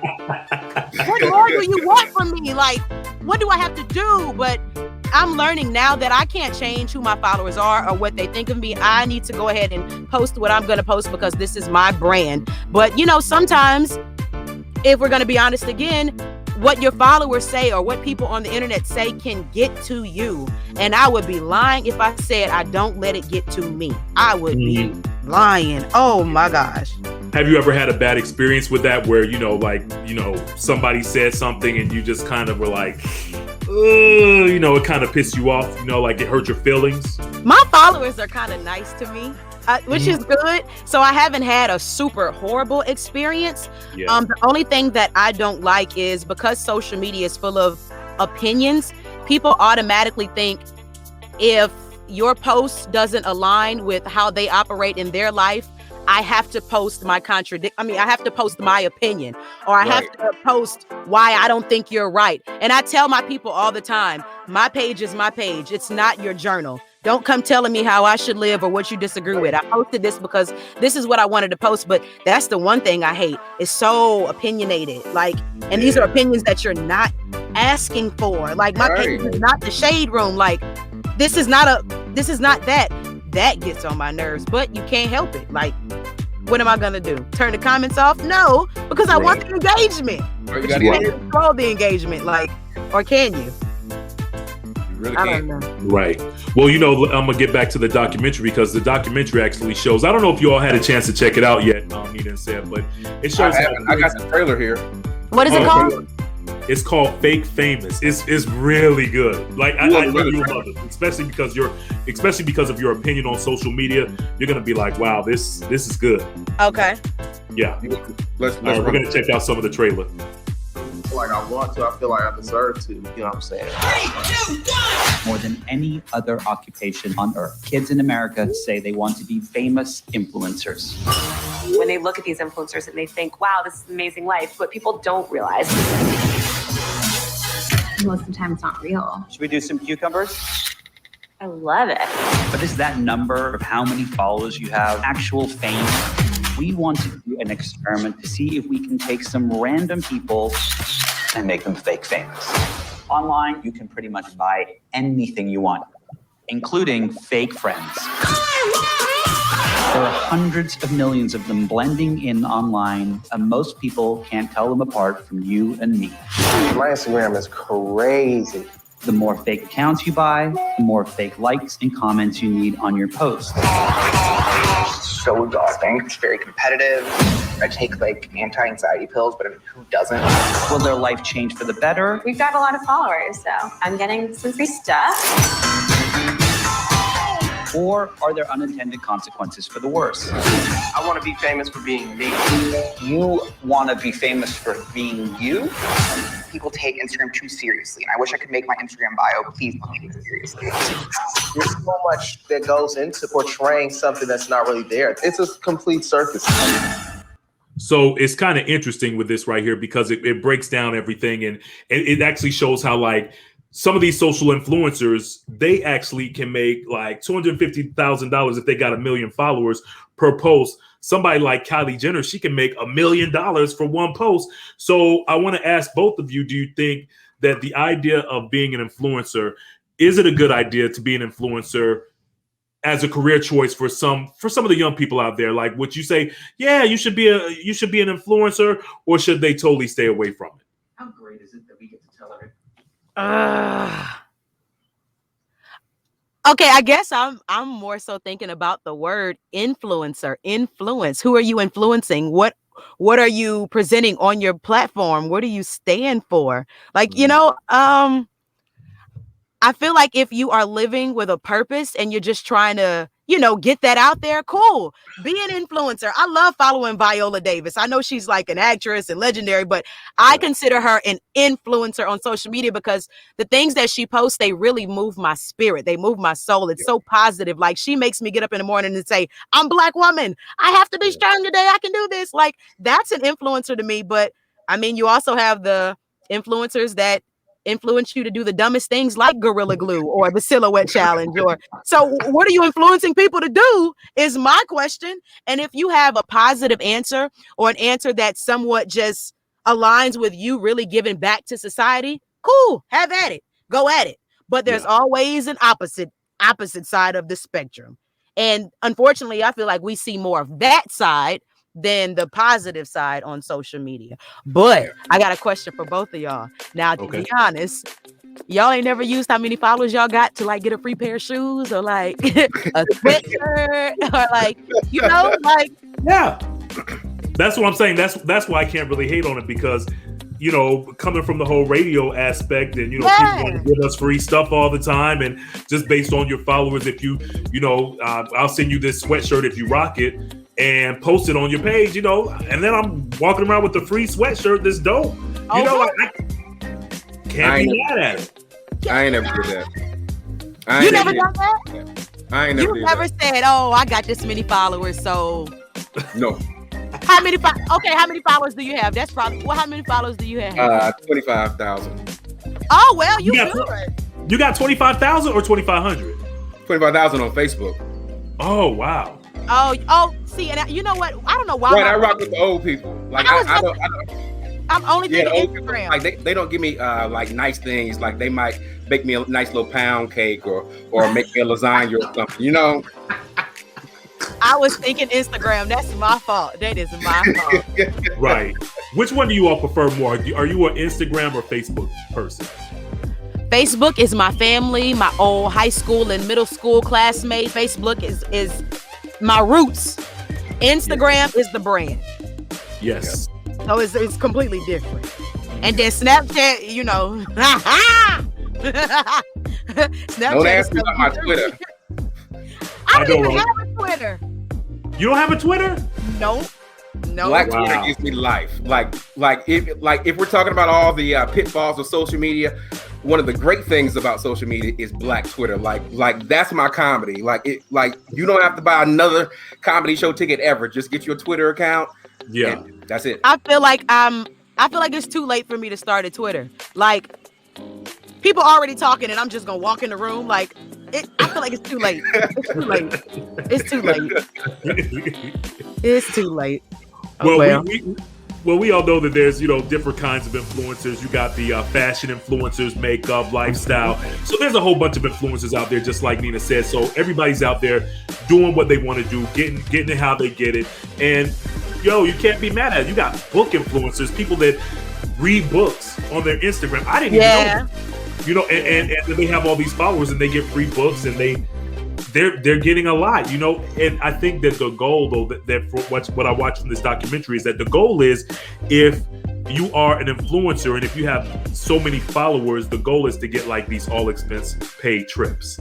what more do you want from me? Like, what do I have to do? But I'm learning now that I can't change who my followers are or what they think of me. I need to go ahead and post what I'm going to post, because this is my brand. But, you know, sometimes, if we're going to be honest again, what your followers say or what people on the internet say can get to you. And I would be lying if I said I don't let it get to me. I would be lying. Oh my gosh. Have you ever had a bad experience with that, where, somebody said something and you just kind of were like, it kind of pissed you off, like it hurt your feelings? My followers are kind of nice to me. which is good. So I haven't had a super horrible experience. Yeah. The only thing that I don't like is because social media is full of opinions, people automatically think if your post doesn't align with how they operate in their life, I have to post I have to post my opinion, or I have to post why I don't think you're right. And I tell my people all the time, my page is my page. It's not your journal. Don't come telling me how I should live or what you disagree with. I posted this because this is what I wanted to post, but that's the one thing I hate. It's so opinionated. And these are opinions that you're not asking for. Like, my page is not the shade room. Like, this is not that. That gets on my nerves, but you can't help it. Like, what am I gonna do? Turn the comments off? No, because I want the engagement. Or you can't control the engagement, or can you? You really I can't. don't know. Right. Well, I'm gonna get back to the documentary because the documentary actually shows. I don't know if you all had a chance to check it out yet, Nina and Sam, but it shows. I got the trailer here. What is it called? It's called Fake Famous. It's really good. Like, I know you'll love it, especially because of your opinion on social media. You're gonna be like, wow, this is good. Okay. Yeah. Let's we're gonna check out some of the trailer. Like I want to, I feel like I deserve to. You know what I'm saying? 3, 2, 1. More than any other occupation on earth, kids in America say they want to be famous influencers. When they look at these influencers and they think, wow, this is an amazing life, but people don't realize most of the time it's not real. Should we do some cucumbers? I love it. But is that number of how many followers you have actual fame? We want to do an experiment to see if we can take some random people and make them fake famous. Online, you can pretty much buy anything you want, including fake friends. There are hundreds of millions of them blending in online, and most people can't tell them apart from you and me. My Instagram is crazy. The more fake accounts you buy, the more fake likes and comments you need on your posts. So exhausting. It's very competitive. I take anti-anxiety pills, but I mean, who doesn't? Will their life change for the better? We've got a lot of followers, so I'm getting some free stuff. Or are there unintended consequences for the worse? I want to be famous for being me. You want to be famous for being you? People take Instagram too seriously, and I wish I could make my Instagram bio, please don't take it seriously. There's so much that goes into portraying something that's not really there. It's a complete circus. So it's kind of interesting with this right here because it breaks down everything, and it actually shows how some of these social influencers, they actually can make $250,000 if they got 1 million followers per post. Somebody like Kylie Jenner, she can make $1 million for one post. So I want to ask both of you, do you think that the idea of being an influencer, is it a good idea to be an influencer as a career choice for some of the young people out there? Like, would you say, yeah, you should be an influencer, or should they totally stay away from it? How great is it that we get to tell everyone? Okay, I guess I'm more so thinking about the word influencer. Influence. Who are you influencing? What are you presenting on your platform? What do you stand for? I feel like if you are living with a purpose and you're just trying to, get that out there, cool. Be an influencer. I love following Viola Davis. I know she's like an actress and legendary, but I consider her an influencer on social media because the things that she posts, they really move my spirit. They move my soul. It's so positive. Like, she makes me get up in the morning and say, I'm a Black woman. I have to be strong today. I can do this. Like, that's an influencer to me. But I mean, you also have the influencers that influence you to do the dumbest things like Gorilla Glue or the Silhouette Challenge. So what are you influencing people to do is my question. And if you have a positive answer or an answer that somewhat just aligns with you really giving back to society, cool, have at it, go at it. But there's always an opposite side of the spectrum. And unfortunately, I feel like we see more of that side than the positive side on social media. But I got a question for both of y'all. Now, to be honest, y'all ain't never used how many followers y'all got to get a free pair of shoes or a sweatshirt or Yeah. That's what I'm saying. That's why I can't really hate on it, because you know, coming from the whole radio aspect, and you know, people want to give us free stuff all the time, and just based on your followers, if you know, I'll send you this sweatshirt if you rock it, and post it on your page, you know, and then I'm walking around with the free sweatshirt that's dope. You know, like, I can't be mad at it. I ain't never did that. You never done that? I ain't never You never said, "Oh, I got this many followers," so. No. How many? Okay, how many followers do you have? That's probably. Well, how many followers do you have? 25,000. Oh well, you good. You got 25,000 or 2,500? 25,000 on Facebook. Oh wow. Oh, see, and you know what? I don't know why. Right, I rock with the old people. Like I don't. I'm only thinking Instagram. Like they don't give me like nice things. Like they might make me a nice little pound cake or make me a lasagna or something. You know. I was thinking Instagram. That's my fault. That is my fault. Right. Which one do you all prefer more? Are you an Instagram or Facebook person? Facebook is my family, my old high school and middle school classmate. Facebook is my roots. Instagram is the brand. Yes. So it's completely different. And then Snapchat, you know. Snapchat. Don't ask me about my Twitter. I don't even have a Twitter. You don't have a Twitter? No. Black Twitter gives me life. Like if we're talking about all the pitfalls of social media, one of the great things about social media is Black Twitter. Like that's my comedy. Like you don't have to buy another comedy show ticket ever. Just get your Twitter account. Yeah, that's it. I feel like it's too late for me to start a Twitter. Like people already talking, and I'm just gonna walk in the room. Like I feel like it's too late. It's too late. It's too late. It's too late. Oh, well, we all know that there's, you know, different kinds of influencers. You got the fashion influencers, makeup, lifestyle. So there's a whole bunch of influencers out there, just like Nina said. So everybody's out there doing what they want to do, getting it how they get it. And yo, you can't be mad at it. You got book influencers, people that read books on their Instagram. I didn't even know that. You know, and they have all these followers and they get free books and they're getting a lot, you know. And I think that the goal, though, that for what I watched from this documentary is that the goal is, if you are an influencer and if you have so many followers, the goal is to get like these all expense paid trips,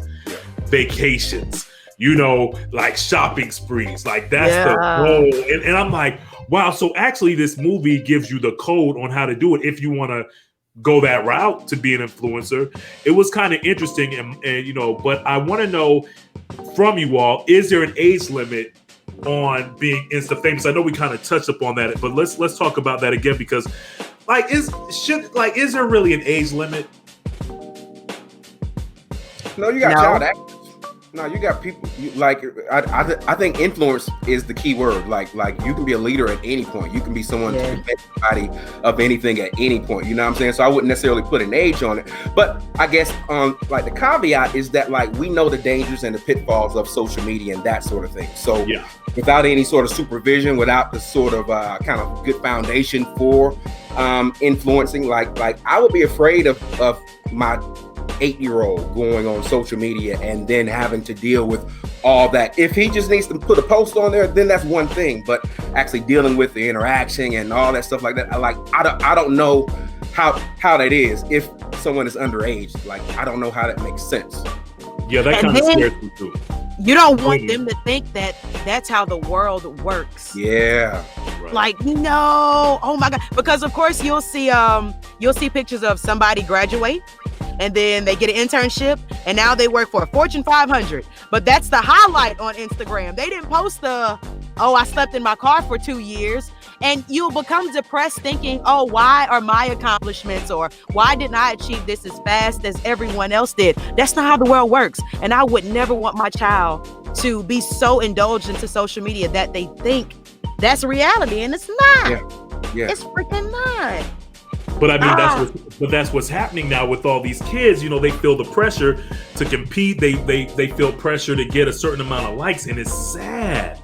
vacations, you know, like shopping sprees. Like that's the goal. And I'm like, wow. So actually this movie gives you the code on how to do it if you want to go that route to be an influencer. It was kind of interesting, and you know, but I want to know from you all, is there an age limit on being Insta famous? I know we kind of touched upon that, but let's talk about that again, because like is there really an age limit? No, you got child actors. No, you got people. I think influence is the key word. Like you can be a leader at any point. You can be someone to convince somebody of anything at any point. You know what I'm saying? So I wouldn't necessarily put an age on it. But I guess like the caveat is that like we know the dangers and the pitfalls of social media and that sort of thing. So without any sort of supervision, without the sort of kind of good foundation for influencing, like I would be afraid of my 8-year-old going on social media and then having to deal with all that. If he just needs to put a post on there, then that's one thing, but actually dealing with the interaction and all that stuff like that, I don't know how that is if someone is underage. Like I don't know how that makes sense. Yeah, that kind of scares me too. You don't want them to think that that's how the world works. Yeah. Right. Like, no. Oh my God. Because of course you'll see pictures of somebody graduate and then they get an internship and now they work for a Fortune 500. But that's the highlight on Instagram. They didn't post I slept in my car for 2 years. And you'll become depressed thinking, oh, why are my accomplishments, or why didn't I achieve this as fast as everyone else did? That's not how the world works. And I would never want my child to be so indulged into social media that they think that's reality, and it's not. Yeah. It's freaking not. But I mean, that's what's happening now with all these kids. You know, they feel the pressure to compete. They feel pressure to get a certain amount of likes, and it's sad.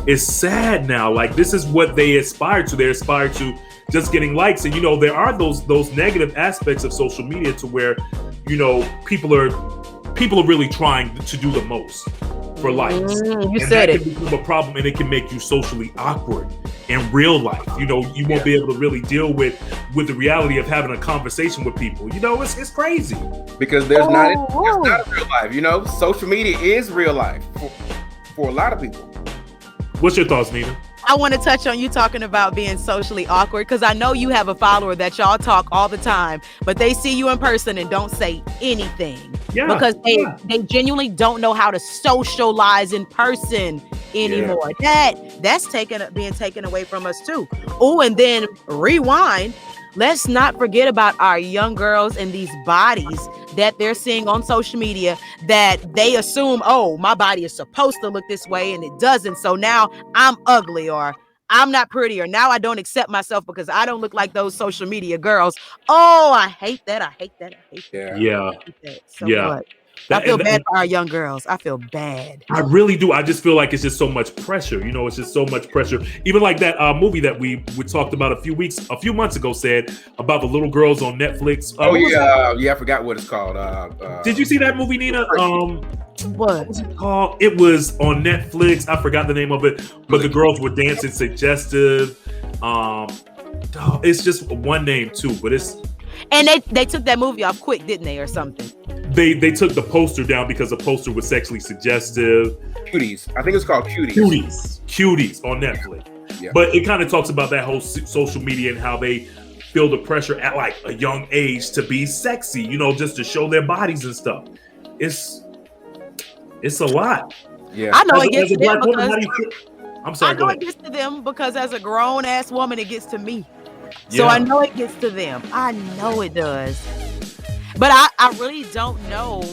It's sad now. Like this is what they aspire to. They aspire to just getting likes, and you know there are those negative aspects of social media to where, you know, people are really trying to do the most for likes. You said it. Can become a problem, and it can make you socially awkward in real life. You know, you won't be able to really deal with the reality of having a conversation with people. You know, it's crazy. Because there's not a real life. You know, social media is real life for a lot of people. What's your thoughts, Nina? I want to touch on you talking about being socially awkward, because I know you have a follower that y'all talk all the time, but they see you in person and don't say anything because they genuinely don't know how to socialize in person anymore. That's being taken away from us too. Oh, and then rewind. Let's not forget about our young girls and these bodies that they're seeing on social media that they assume, oh, my body is supposed to look this way and it doesn't. So now I'm ugly or I'm not pretty or now I don't accept myself because I don't look like those social media girls. Oh, I hate that. I hate that. I hate that. Yeah. I hate that so much. I feel bad for our young girls. I feel bad. I really do. I just feel like it's just so much pressure. You know, it's just so much pressure. Even like that movie that we talked about a few months ago said about the little girls on Netflix. I forgot what it's called. Did you see that movie, Nina? What was it called? It was on Netflix. I forgot the name of it, but the girls were dancing suggestive. It's just one name too, but it's. And they took that movie off quick, didn't they, or something? They took the poster down because the poster was sexually suggestive. Cuties. I think it's called Cuties. Cuties on Netflix. Yeah. But it kind of talks about that whole social media and how they feel the pressure at like a young age to be sexy, you know, just to show their bodies and stuff. It's a lot. Yeah. I know it gets to them because I'm sorry. I know it gets to them because as a grown ass woman, it gets to me. So I know it gets to them. I know it does. But I really don't know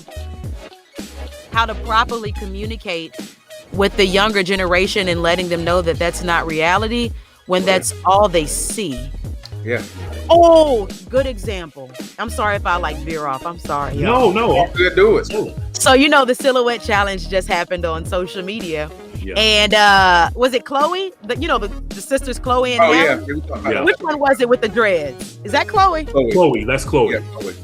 how to properly communicate with the younger generation and letting them know that that's not reality when that's all they see. Yeah. Oh, good example. I'm sorry if I like veer off. I'm sorry. Y'all. No. Good, do it. So, you know, the silhouette challenge just happened on social media. Yeah. And was it Chloe? The sisters Chloe and Halle? Yeah. Which one was it with the dreads? Is that Chloe? Chloe. That's Chloe. Yeah, Chloe.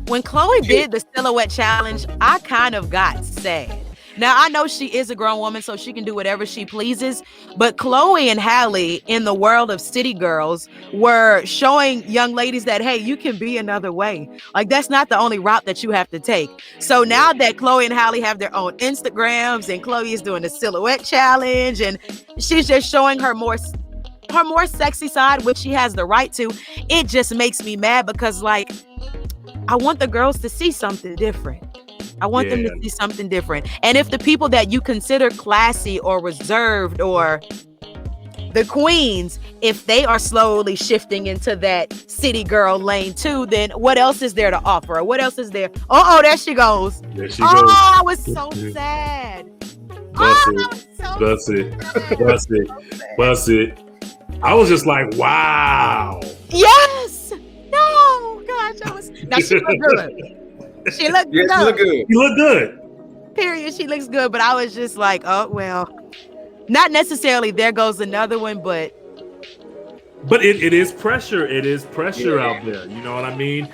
When Chloe did the silhouette challenge, I kind of got sad. Now, I know she is a grown woman, so she can do whatever she pleases. But Chloe and Halle, in the world of city girls, were showing young ladies that, hey, you can be another way. Like, that's not the only route that you have to take. So now that Chloe and Halle have their own Instagrams and Chloe is doing the silhouette challenge and she's just showing her more sexy side, which she has the right to, it just makes me mad because, like, I want the girls to see something different. I want them to see something different. And if the people that you consider classy or reserved or the queens, if they are slowly shifting into that city girl lane too, then what else is there to offer? Or what else is there? Oh, there she goes. There she goes. Oh, I was so sad. That's it. I was just like, wow. Yes. No, gosh, now she looked good. She looked good. She looked good. You look good. Period. She looks good, but I was just like, oh well. Not necessarily there goes another one, but it is pressure. It is pressure out there. You know what I mean?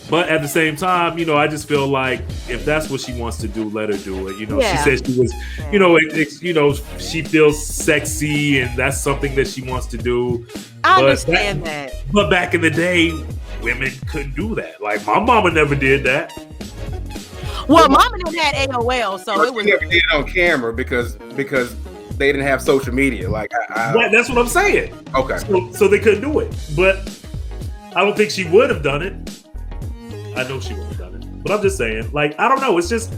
But at the same time, you know, I just feel like if that's what she wants to do, let her do it. You know, she said she was, you know, she feels sexy and that's something that she wants to do. I understand that. But back in the day, women couldn't do that. Like my mama never did that. Well, mama didn't have AOL, so it was never did it on camera because they didn't have social media. Like that's what I'm saying. Okay. So they couldn't do it. But I don't think she would have done it. I know she would have done it. But I'm just saying, like, I don't know. It's just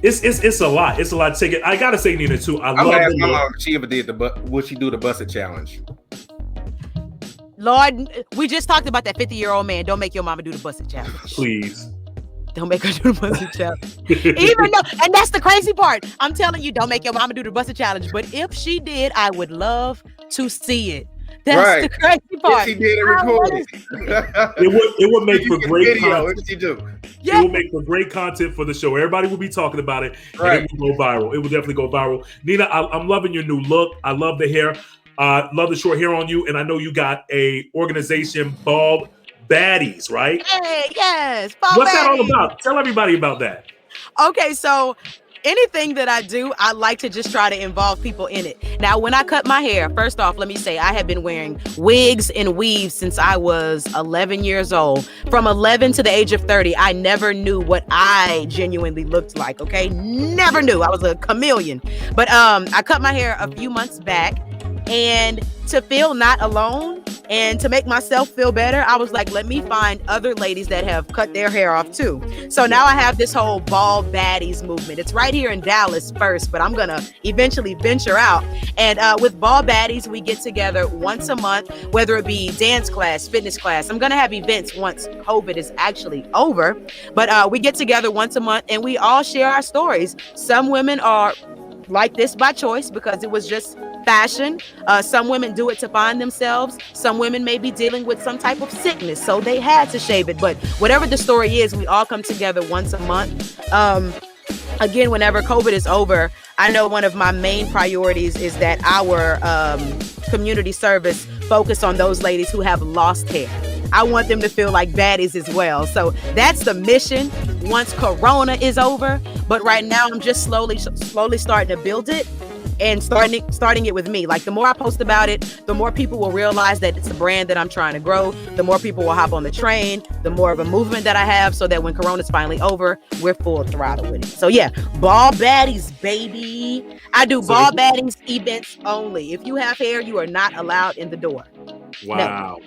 it's a lot. It's a lot to take it. I gotta say, Nina, too. I love my mom if she ever did would she do the busted challenge? Lord, we just talked about that 50-year-old man. Don't make your mama do the busted challenge. Please. Don't make her do the busted challenge. Even though, and that's the crazy part. I'm telling you, don't make your mama do the busted challenge. But if she did, I would love to see it. That's the crazy part. If she did it recorded. It would make for great video. content. What she do? It will make for great content for the show. Everybody will be talking about it. Right. And it will go viral. It will definitely go viral. Nina, I'm loving your new look. I love the hair. Love the short hair on you. And I know you got a organization, Bald Baddies, right? Hey, yes. What's that all about? Tell everybody about that. Okay, so anything that I do, I like to just try to involve people in it. Now, when I cut my hair, first off, let me say I have been wearing wigs and weaves since I was 11 years old. From 11 to the age of 30, I never knew what I genuinely looked like, okay? Never knew. I was a chameleon. But I cut my hair a few months back, and to feel not alone and to make myself feel better, I was like, let me find other ladies that have cut their hair off too. So now I have this whole bald baddies movement. It's right here in Dallas first, but I'm going to eventually venture out. And with bald baddies, we get together once a month, whether it be dance class, fitness class. I'm going to have events once COVID is actually over, but we get together once a month and we all share our stories. Some women are like this by choice because it was just fashion. Some women do it to find themselves. Some women may be dealing with some type of sickness, so they had to shave it. But whatever the story is, we all come together once a month. Again, whenever COVID is over, I know one of my main priorities is that our community service focus on those ladies who have lost hair. I want them to feel like baddies as well. So that's the mission once Corona is over. But right now, I'm just slowly starting to build it and starting it with me. Like the more I post about it, the more people will realize that it's a brand that I'm trying to grow. The more people will hop on the train, the more of a movement that I have so that when Corona's finally over, we're full throttle with it. So yeah, ball baddies, baby. I do ball baddies events only. If you have hair, you are not allowed in the door. Wow.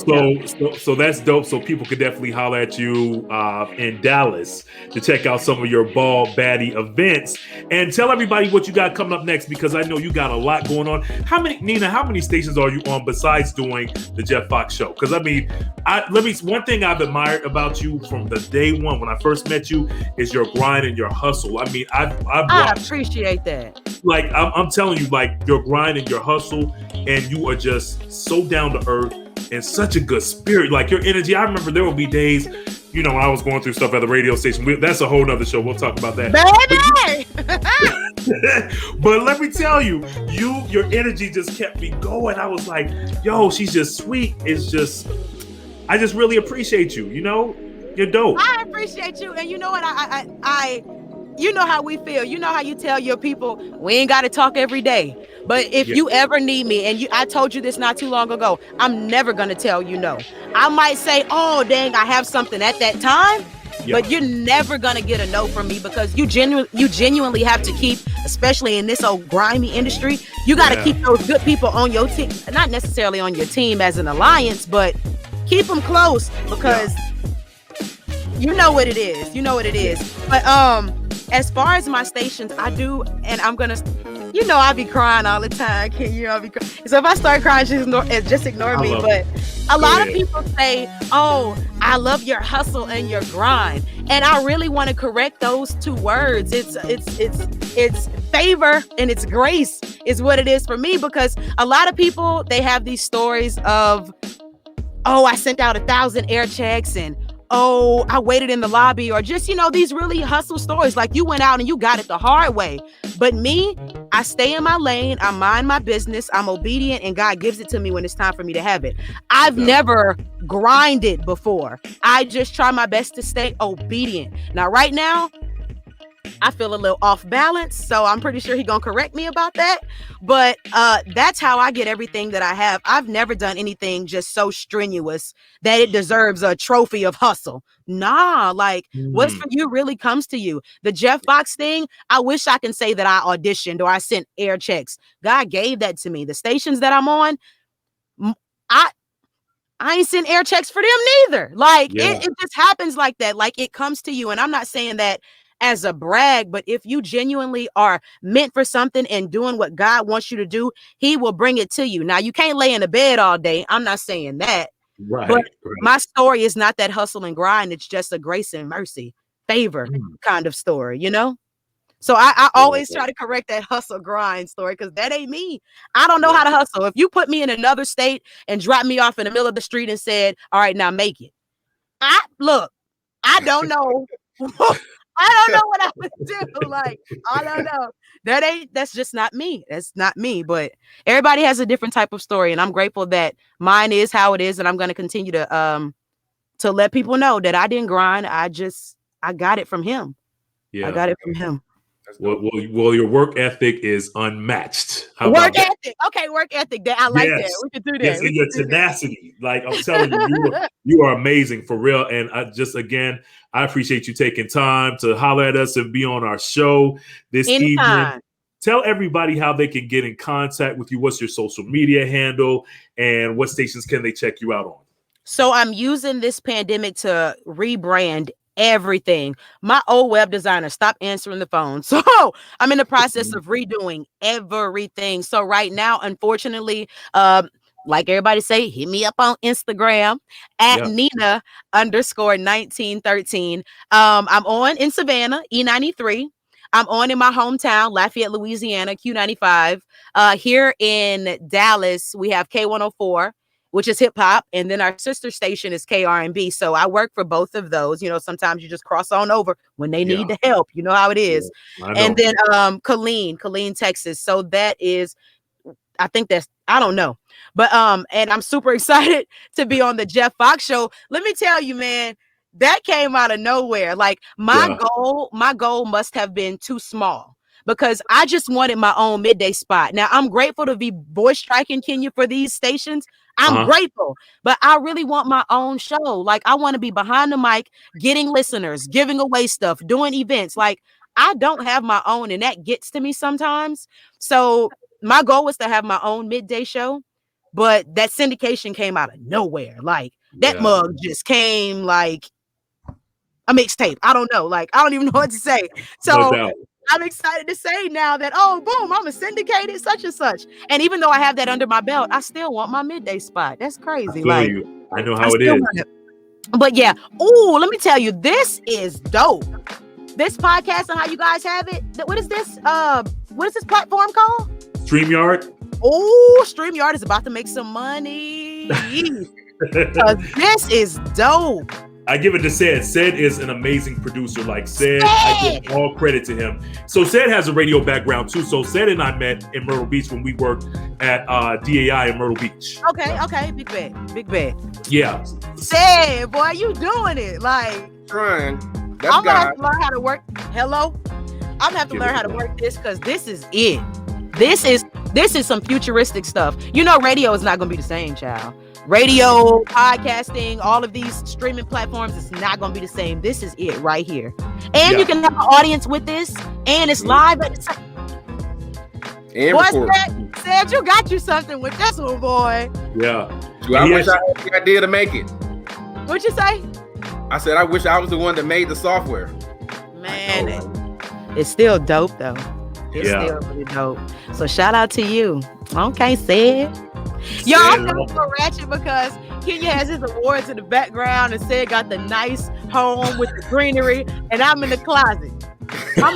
No. So that's dope. So people could definitely holler at you in Dallas to check out some of your ball baddie events, and tell everybody what you got coming up next, because I know you got a lot going on. How many stations are you on besides doing the Jeff Fox show? Because I mean, one thing I've admired about you from the day one when I first met you is your grind and your hustle. I mean, I appreciate that. Like I'm telling you, like your grind and your hustle, and you are just so down to earth and such a good spirit. Like your energy. I remember there will be days, you know, when I was going through stuff at the radio station. That's a whole nother show. We'll talk about that. Baby! But let me tell you, your energy just kept me going. I was like, yo, she's just sweet. I just really appreciate you. You know, you're dope. I appreciate you. And you know what? I you know how we feel. You know how you tell your people, we ain't got to talk every day. But if you ever need me, and I told you this not too long ago, I'm never going to tell you no. I might say, oh, dang, I have something at that time. But you're never going to get a no from me, because you genuinely have to keep, especially in this old grimy industry, you got to keep those good people on your team. Not necessarily on your team as an alliance, but keep them close, because you know what it is. You know what it is. But as far as my stations, I do, and I'm going to, you know, I be crying all the time. I be crying. So if I start crying, just ignore me. But a lot of people say, oh, I love your hustle and your grind. And I really want to correct those two words. It's favor and it's grace is what it is for me, because a lot of people, they have these stories of, oh, I sent out 1,000 air checks, and oh, I waited in the lobby, or just, you know, these really hustle stories. Like you went out and you got it the hard way. But me, I stay in my lane. I mind my business. I'm obedient, and God gives it to me when it's time for me to have it. I've never grinded before. I just try my best to stay obedient. Now, right now, I feel a little off balance, so I'm pretty sure he's gonna correct me about that. But that's how I get everything that I have. I've never done anything just so strenuous that it deserves a trophy of hustle. Nah, like what's for you really comes to you. The Jeff Fox thing, I wish I can say that I auditioned or I sent air checks. God gave that to me. The stations that I'm on, I ain't sent air checks for them neither. Like it just happens like that. Like it comes to you. And I'm not saying that as a brag, but if you genuinely are meant for something and doing what God wants you to do, he will bring it to you. Now, you can't lay in the bed all day. I'm not saying that. Right. But my story is not that hustle and grind. It's just a grace and mercy, favor kind of story, you know? So I always try to correct that hustle grind story, because that ain't me. I don't know how to hustle. If you put me in another state and drop me off in the middle of the street and said, all right, now make it. I don't know. I don't know what I would do. Like, I don't know. That's just not me. That's not me. But everybody has a different type of story. And I'm grateful that mine is how it is. And I'm going to continue to let people know that I didn't grind. I got it from him. Yeah. I got it from him. Well, your work ethic is unmatched. How about Work that? ethic. Okay, work ethic. I like that. We can do that. Yes, and your tenacity. Like I'm telling you, you are amazing for real. And I appreciate you taking time to holler at us and be on our show this evening. Tell everybody how they can get in contact with you. What's your social media handle and what stations can they check you out on? So I'm using this pandemic to rebrand everything. My old web designer stopped answering the phone. So I'm in the process of redoing everything. So right now, unfortunately, like everybody say, hit me up on Instagram at Nina_1913. I'm on in Savannah, E93. I'm on in my hometown, Lafayette, Louisiana, Q95. Here in Dallas, we have K104, which is hip hop. And then our sister station is KRNB. So I work for both of those. You know, sometimes you just cross on over when they need the help. You know how it is. And then Killeen, Texas. So that is, I think that's, I don't know. But and I'm super excited to be on the Jeff Fox show. Let me tell you, man, that came out of nowhere. Like my goal must have been too small because I just wanted my own midday spot. Now I'm grateful to be voice tracking Kenya for these stations. I'm grateful, but I really want my own show. Like I want to be behind the mic, getting listeners, giving away stuff, doing events. Like I don't have my own, and that gets to me sometimes. So my goal was to have my own midday show, but that syndication came out of nowhere. Like that mug just came like a mixtape. I don't know. Like I don't even know what to say. So I'm excited to say now that, oh, boom, I'm a syndicated such and such. And even though I have that under my belt, I still want my midday spot. That's crazy. I know how it is. But yeah. Oh, let me tell you, this is dope. This podcast and how you guys have it. What is this? What is this platform called? StreamYard. Oh, StreamYard is about to make some money. This is dope. I give it to Ced. Ced is an amazing producer. Like Ced, I give all credit to him. So Ced has a radio background too. So Ced and I met in Myrtle Beach when we worked at DAI in Myrtle Beach. Okay. Big bet. Yeah. Ced, boy, you doing it. Like, trying. I'm gonna have to learn how to work. Hello? I'm gonna have to learn how to work this because this is it. This is some futuristic stuff. You know, radio is not gonna be the same, child. Radio, podcasting, all of these streaming platforms, it's not going to be the same. This is it right here. And you can have an audience with this, and it's live at the same. Boy, Ced, you got you something with this one, boy. Yeah. I wish I had the idea to make it. What'd you say? I said, I wish I was the one that made the software. Man, it's still dope, though. It's still really dope. So shout out to you. Okay, Ced. Yo, I'm gonna go ratchet because Kenya has his awards in the background and Ced got the nice home with the greenery, and I'm in the closet. But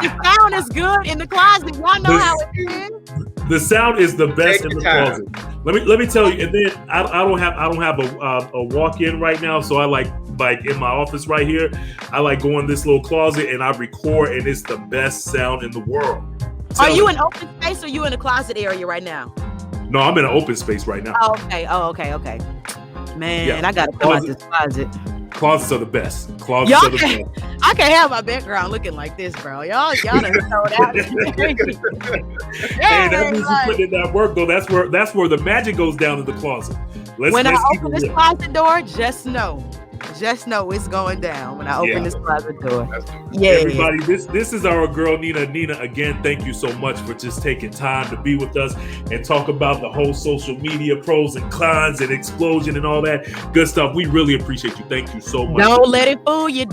the sound is good in the closet. Y'all know how it is. The sound is the best in the closet. Let me tell you. And then I don't have a walk-in right now, so I like in my office right here. I like go in this little closet and I record, and it's the best sound in the world. Are you in open space or you in a closet area right now? No, I'm in an open space right now. Oh, okay. Man, I gotta come out this closet. Closets are the best. Closets are the best. I can't have my background looking like this, bro. Y'all done sold out. Hey, that means you put in that work, though. That's where the magic goes down in the closet. When I open this closet door, just know it's going down when I open this closet door. Yeah, everybody, this is our girl Nina. Nina, again, thank you so much for just taking time to be with us and talk about the whole social media pros and cons and explosion and all that good stuff. We really appreciate you. Thank you so much. Don't let it fool you.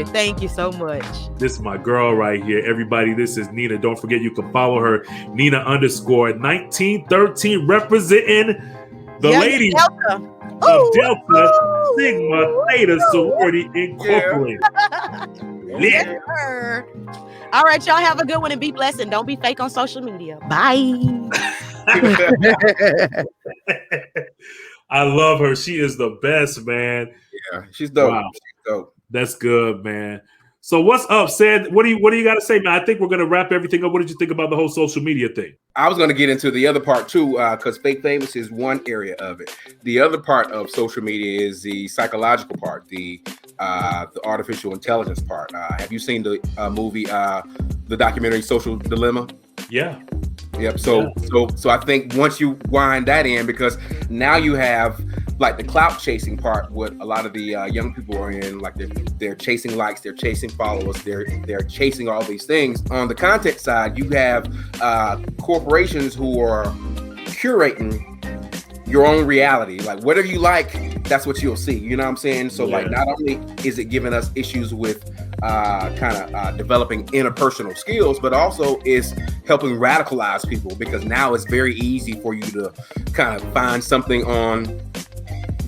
Thank you so much. This is my girl right here. Everybody, this is Nina. Don't forget you can follow her, Nina_1913, representing the lady of Delta Sigma Theta Sorority Incorporated. Yes, all right, y'all have a good one and be blessed, and don't be fake on social media. Bye. I love her. She is the best, man. Yeah, she's dope. Wow. She's dope. That's good, man. So what's up, Ced? What do you got to say, man? I think we're going to wrap everything up. What did you think about the whole social media thing? I was going to get into the other part too, because fake famous is one area of it. The other part of social media is the psychological part, the the artificial intelligence part. Have you seen the movie, the documentary Social Dilemma? Yeah. Yep. So I think once you wind that in, because now you have like the clout chasing part, what a lot of the young people are in, like they're chasing likes, they're chasing followers, they're chasing all these things. On the content side, you have corporations who are curating your own reality. Like whatever you like, that's what you'll see. You know what I'm saying? So like, not only is it giving us issues with developing interpersonal skills, but also is helping radicalize people, because now it's very easy for you to kind of find something on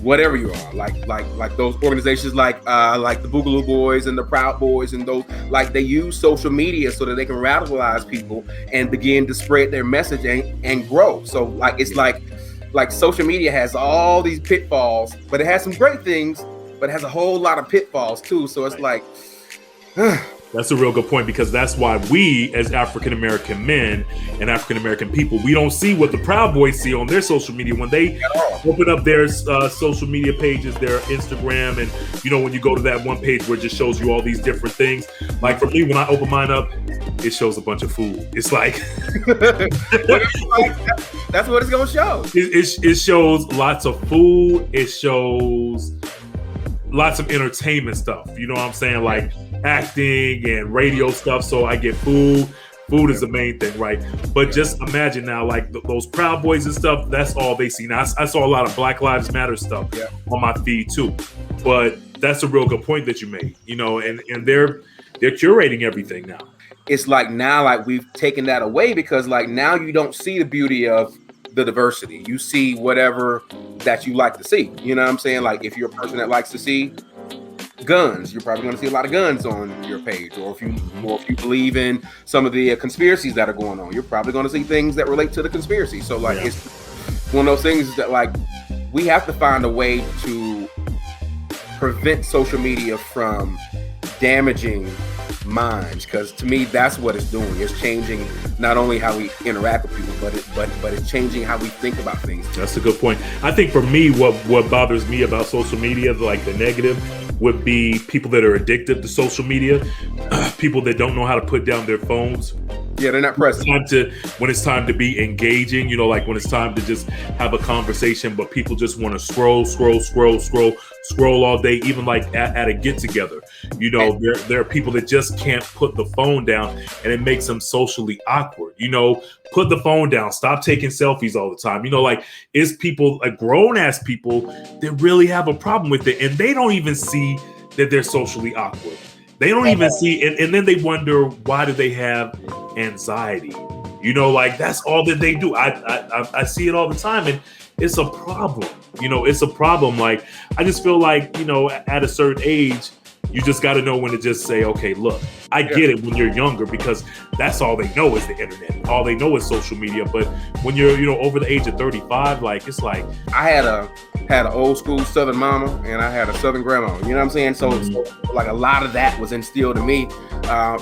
whatever you are, like those organizations like the Boogaloo Boys and the Proud Boys, and those, like, they use social media so that they can radicalize people and begin to spread their message and grow. So like, it's like social media has all these pitfalls, but it has some great things, but it has a whole lot of pitfalls too. So it's like, that's a real good point, because that's why we, as African-American men and African-American people, we don't see what the Proud Boys see on their social media when they open up their social media pages, their Instagram. And, you know, when you go to that one page where it just shows you all these different things. Like for me, when I open mine up, it shows a bunch of food. It's like, that's what it's going to show. It shows lots of food. It shows lots of entertainment stuff. You know what I'm saying? Like acting and radio stuff. So I get food. Food is the main thing, right? But just imagine now, like those Proud Boys and stuff, that's all they see. Now, I saw a lot of Black Lives Matter stuff on my feed too. But that's a real good point that you made, you know, and they're curating everything now. It's like now, like we've taken that away, because like now you don't see the beauty of the diversity. You see whatever that you like to see. You know what I'm saying? Like if you're a person that likes to see guns, you're probably going to see a lot of guns on your page. Or if you believe in some of the conspiracies that are going on, you're probably going to see things that relate to the conspiracy. So like it's one of those things that like we have to find a way to prevent social media from damaging minds, because to me that's what it's doing. It's changing not only how we interact with people, but it's changing how we think about things. That's a good point. I think for me, what bothers me about social media, like the negative, would be people that are addicted to social media, people that don't know how to put down their phones. Yeah, they're not present. When it's time to be engaging, you know, like when it's time to just have a conversation, but people just want to scroll all day, even like at a get together. You know, there are people that just can't put the phone down, and it makes them socially awkward. You know, put the phone down, stop taking selfies all the time. You know, like it's people, like grown ass people, that really have a problem with it, and they don't even see that they're socially awkward. They don't even see, and then they wonder, why do they have anxiety? You know, like that's all that they do. I see it all the time, and it's a problem. You know, it's a problem. Like I just feel like, you know, at a certain age, you just got to know when to just say, okay, look, I get it when you're younger, because that's all they know is the internet. All they know is social media. But when you're, you know, over the age of 35, like it's like, I had an old school Southern mama and I had a Southern grandma. You know what I'm saying? So like a lot of that was instilled in me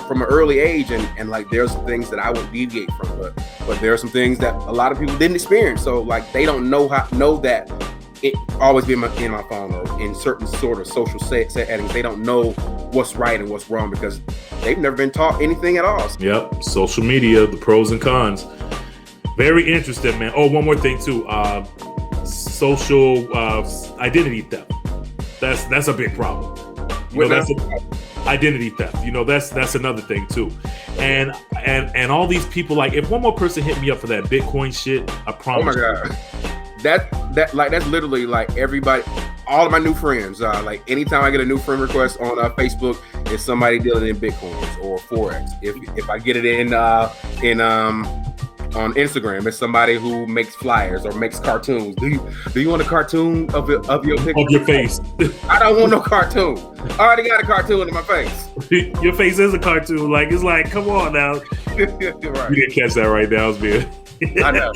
from an early age, and like there's some things that I would deviate from, but there are some things that a lot of people didn't experience. So like they don't know that it always be in my phone or in certain sort of social settings. They don't know what's right and what's wrong because they've never been taught anything at all. Yep, social media, the pros and cons. Very interesting, man. Oh, one more thing too. Social identity theft. That's a big problem. You know, identity theft. You know, that's another thing too. And all these people, like, if one more person hit me up for that Bitcoin shit, I promise. Oh my God. That's literally like everybody, all of my new friends. Like anytime I get a new friend request on Facebook, it's somebody dealing in Bitcoins or Forex. If I get it on Instagram, it's somebody who makes flyers or makes cartoons. Do you want a cartoon of your picture? Of your face? I don't want no cartoon. I already got a cartoon in my face. Your face is a cartoon. Like it's like, come on now. Right. You didn't catch that right now, it's good. I know.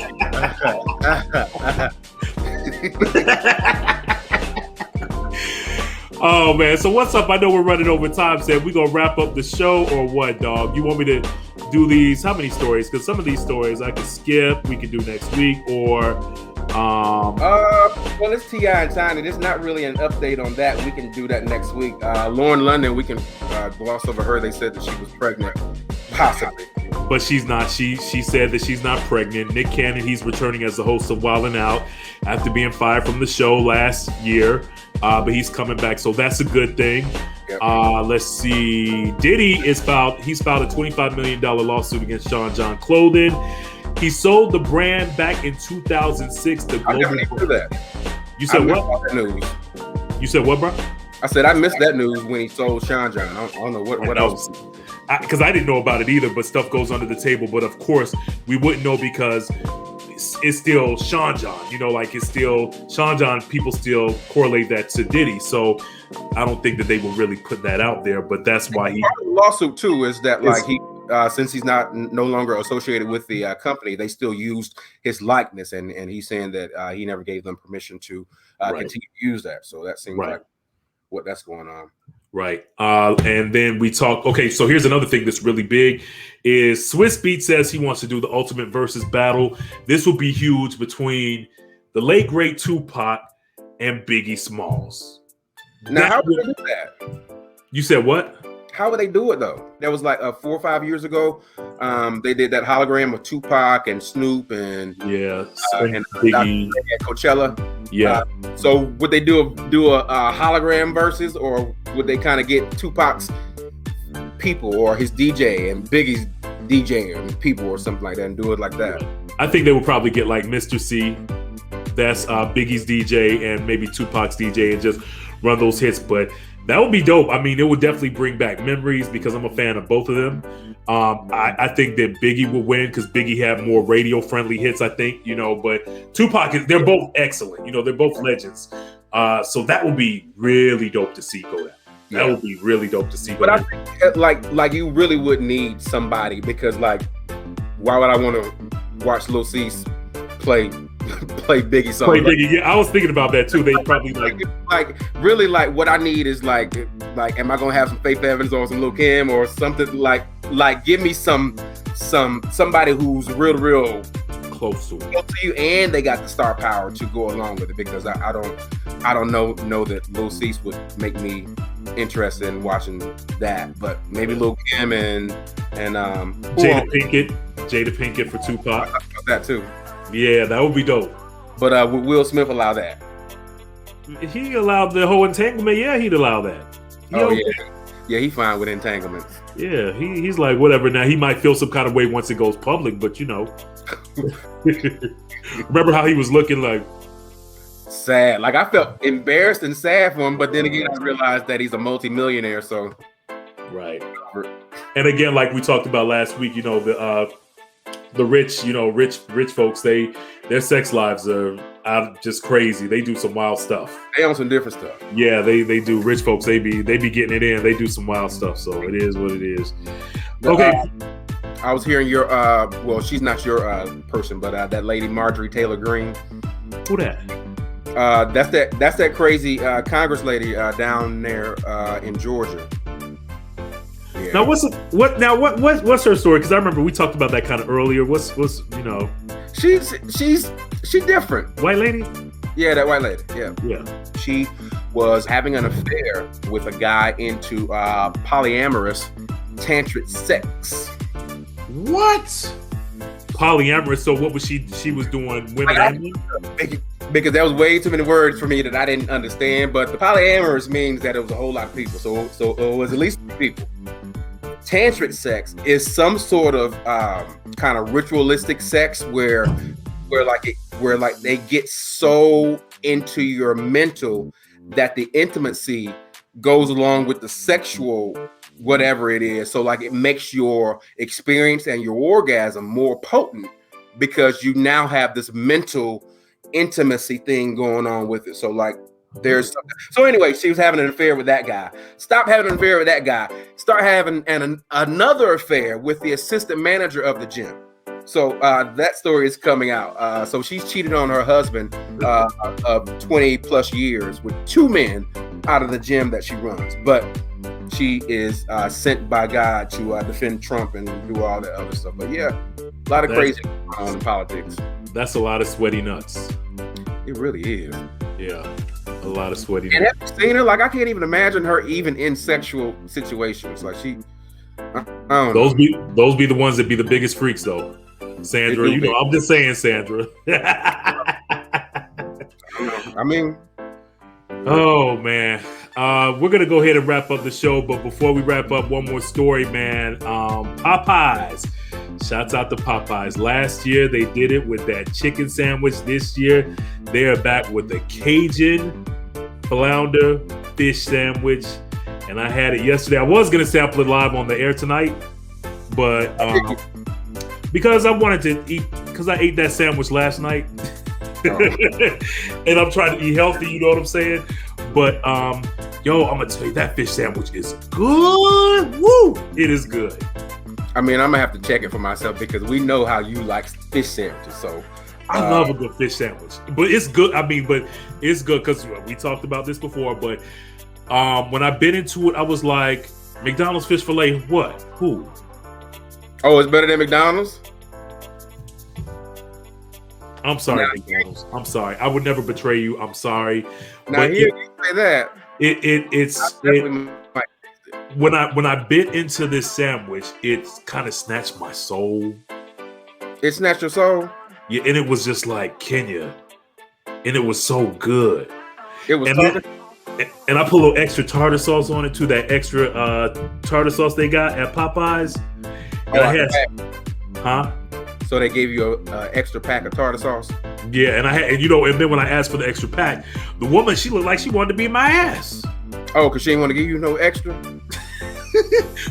Oh man, so what's up? I know we're running over time. Said we gonna wrap up the show or what, dog? You want me to do these? How many stories? Because some of these stories I can skip. We can do next week, or Well, it's T.I. and Tiny. There's not really an update on that. We can do that next week. Lauren London, we can gloss over her. They said that she was pregnant, possibly. But she's not. She said that she's not pregnant. Nick Cannon, he's returning as the host of Wild 'N Out after being fired from the show last year. But he's coming back, so that's a good thing. Yep. Let's see. Diddy he's filed a $25 million lawsuit against Sean John Clothing. He sold the brand back in 2006 to I Global. never knew that. You said what? That news. You said what, bro? I said I missed that news when he sold Sean John. I don't know what else. Because I didn't know about it either, but stuff goes under the table. But of course, we wouldn't know because it's still Sean John. You know, like it's still Sean John. People still correlate that to Diddy. So I don't think that they will really put that out there. But that's why he. Part of the lawsuit too is that like he. Since he's no longer associated with the company, they still used his likeness, and he's saying that he never gave them permission to continue to use that. So that seems like what that's going on. Right. And then we talk. Okay, so here's another thing that's really big is Swiss Beat says he wants to do the Ultimate Versus battle. This will be huge between the late great Tupac and Biggie Smalls. Now, how would they do that? You said what? How would they do it though? That was like 4 or 5 years ago. They did that hologram of Tupac and Snoop and and Biggie at Coachella. Yeah. So would they do a hologram versus, or would they kind of get Tupac's people or his DJ and Biggie's DJ and people or something like that and do it like that? I think they would probably get like Mr. C, that's Biggie's DJ, and maybe Tupac's DJ, and just run those hits. But that would be dope. I mean, it would definitely bring back memories because I'm a fan of both of them. I think that Biggie will win because Biggie had more radio-friendly hits, I think, you know, but Tupac, they're both excellent. You know, they're both legends. So that would be really dope to see go down. That would be really dope to see go down. But I think like you really would need somebody because like, why would I want to watch Lil Cease play Biggie songs? Play Biggie, yeah. I was thinking about that too. They probably like really like what I need is like am I gonna have some Faith Evans or some Lil Kim or something like give me somebody who's real close to you, and they got the star power to go along with it because I don't know that Lil Cease would make me interested in watching that, but maybe Lil Kim and Jada Pinkett for Tupac. That too. Yeah, that would be dope. But would Will Smith allow that? He allowed the whole entanglement. Yeah, he'd allow that. Yeah, he fine with entanglements. Yeah, he's like whatever. Now he might feel some kind of way once it goes public, but you know. Remember how he was looking like sad? Like I felt embarrassed and sad for him, but then again, I realized that he's a multimillionaire. So right. And again, like we talked about last week, you know the rich, you know, rich folks, their sex lives are out just crazy. They do some wild stuff. They on some different stuff. Yeah, they do. Rich folks, they be getting it in. They do some wild stuff. So it is what it is. Okay. I was hearing your well, she's not your person, but that lady Marjorie Taylor Greene. Who that? That's that crazy Congress lady down there in Georgia. Yeah. Now what's her story? Because I remember we talked about that kind of earlier. What's you know? She's different. White lady? Yeah, that white lady. Yeah. Yeah. She was having an affair with a guy into polyamorous tantric sex. What? Polyamorous. So what was she? She was doing women and men? Because there was way too many words for me that I didn't understand. But the polyamorous means that it was a whole lot of people. So it was at least 3 people. Tantric sex is some sort of kind of ritualistic sex where they get so into your mental that the intimacy goes along with the sexual whatever it is. So like it makes your experience and your orgasm more potent because you now have this mental intimacy thing going on with it. So like there's something. So anyway, she was having an affair with that guy. Stop having an affair with that guy. Start having another affair with the assistant manager of the gym. So that story is coming out. So she's cheated on her husband of 20 plus years with 2 men out of the gym that she runs. But she is sent by God to defend Trump and do all that other stuff. But yeah, a lot of crazy in politics. That's a lot of sweaty nuts. It really is. Yeah, a lot of sweaty. And have you seen her? Like, I can't even imagine her even in sexual situations. Like, she, I don't those know. those be the ones that be the biggest freaks, though. Sandra, you know, I'm just saying, Sandra. I mean, oh man, we're gonna go ahead and wrap up the show. But before we wrap up, one more story, man. Popeyes. Shouts out to Popeyes. Last year they did it with that chicken sandwich. This year they are back with the Cajun flounder fish sandwich, and I had it yesterday. I was gonna sample it live on the air tonight, but because I wanted to eat, because I ate that sandwich last night. And I'm trying to eat healthy, you know what I'm saying? But yo, I'm gonna tell you, that fish sandwich is good. Woo! It is good. I mean, I'm gonna have to check it for myself because we know how you like fish sandwiches. So I love a good fish sandwich, but it's good. I mean, but it's good because we talked about this before. But when I bit into it, I was like, McDonald's fish fillet. What? Who? Oh, it's better than McDonald's? I'm sorry, McDonald's. I'm sorry. I would never betray you. I'm sorry. Now, here you say that. When I bit into this sandwich, it kind of snatched my soul. It snatched your soul? Yeah, and it was just like Kenya. And it was so good. It was and I put a little extra tartar sauce on it too, that extra tartar sauce they got at Popeyes. And So they gave you an extra pack of tartar sauce? Yeah, and and then when I asked for the extra pack, the woman, she looked like she wanted to be in my ass. Oh, because she didn't want to give you no extra?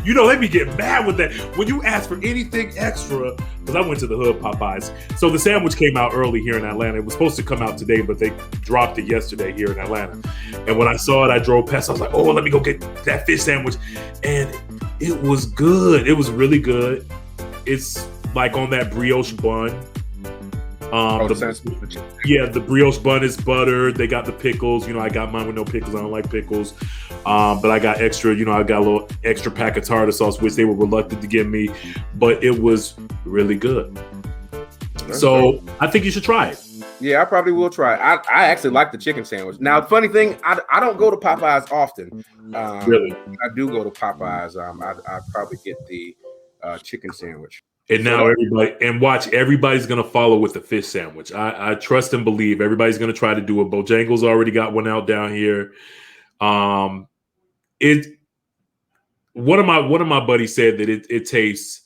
You know, they be getting mad with that. When you ask for anything extra, because I went to the hood Popeyes. So the sandwich came out early here in Atlanta. It was supposed to come out today, but they dropped it yesterday here in Atlanta. And when I saw it, I drove past. I was like, oh, let me go get that fish sandwich. And it was good. It was really good. It's like on that brioche bun. The brioche bun is buttered. They got the pickles. You know, I got mine with no pickles. I don't like pickles. But I got extra, I got a little extra pack of tartar sauce, which they were reluctant to give me. But it was really good. So I think you should try it. Yeah, I probably will try it. I actually like the chicken sandwich. Now, the funny thing, I don't go to Popeyes often. Really? I do go to Popeyes. I probably get the chicken sandwich. And now everybody's going to follow with the fish sandwich. I trust and believe everybody's going to try to do it. Bojangles already got one out down here. One of my buddies said that it tastes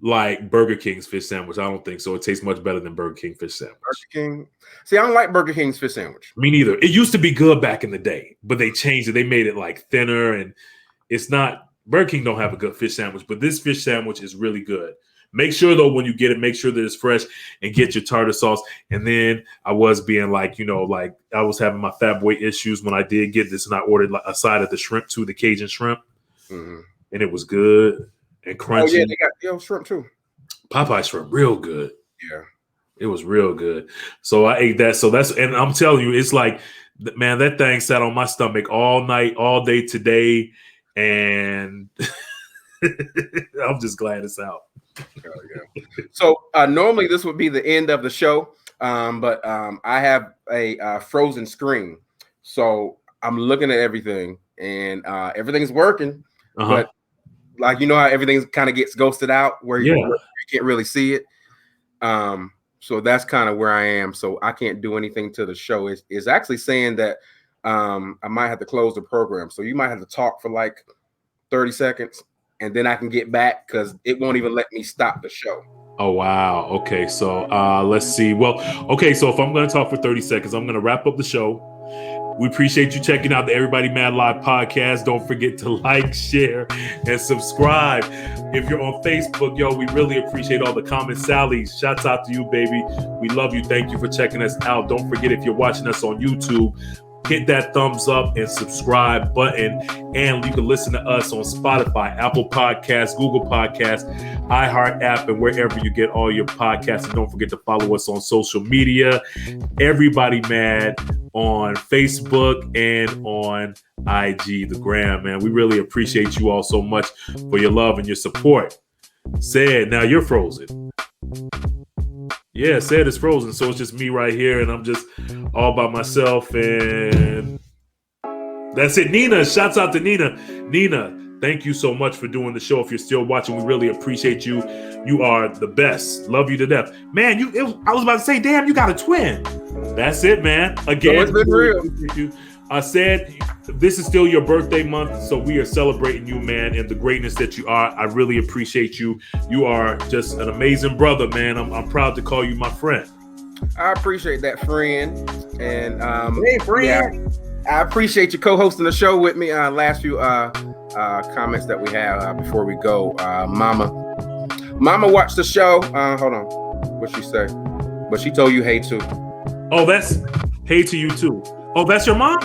like Burger King's fish sandwich. I don't think so. It tastes much better than Burger King fish sandwich. Burger King. See, I don't like Burger King's fish sandwich. Me neither. It used to be good back in the day, but they changed it. They made it like thinner, and it's not. Burger King don't have a good fish sandwich, but this fish sandwich is really good. Make sure, though, when you get it, make sure that it's fresh and get your tartar sauce. And then I was being like I was having my fat boy issues when I did get this, and I ordered a side of the shrimp too, the Cajun shrimp. Mm-hmm. And it was good and crunchy. Oh, yeah, they got shrimp too. Popeye shrimp, real good. Yeah. It was real good. So I ate that. And I'm telling you, it's like, man, that thing sat on my stomach all night, all day today. And I'm just glad it's out. So normally this would be the end of the show, but I have a frozen screen, so I'm looking at everything, and everything's working. But like how everything kind of gets ghosted out, where you can't really see it. So that's kind of where I am. So I can't do anything to the show. It's actually saying that I might have to close the program. So you might have to talk for like 30 seconds. And then I can get back because it won't even let me stop the show. Oh, wow. Okay. So let's see. Well, okay. So if I'm going to talk for 30 seconds, I'm going to wrap up the show. We appreciate you checking out the Everybody Mad Live podcast. Don't forget to like, share, and subscribe. If you're on Facebook, we really appreciate all the comments. Sally, shouts out to you, baby. We love you. Thank you for checking us out. Don't forget, if you're watching us on YouTube, hit that thumbs up and subscribe button. And you can listen to us on Spotify, Apple Podcasts, Google Podcasts, iHeart app, and wherever you get all your podcasts. And don't forget to follow us on social media. Everybody Mad on Facebook and on IG, the gram, man. We really appreciate you all so much for your love and your support. Said, now you're frozen. Yeah, said it's frozen, so it's just me right here, and I'm just all by myself, and that's it. Nina, shouts out to Nina. Nina, thank you so much for doing the show. If you're still watching, we really appreciate you. You are the best. Love you to death. Man, I was about to say, damn, you got a twin. That's it, man. Again, it's been real. I said, this is still your birthday month, so we are celebrating you, man, and the greatness that you are. I really appreciate you. You are just an amazing brother, man. I'm proud to call you my friend. I appreciate that, friend. And Hey, friend. yeah, I appreciate you co-hosting the show with me. Last few comments that we have before we go. Mama watched the show. Hold on. What'd she say? But she told you hey too. Oh, that's hey to you too. Oh, that's your mom?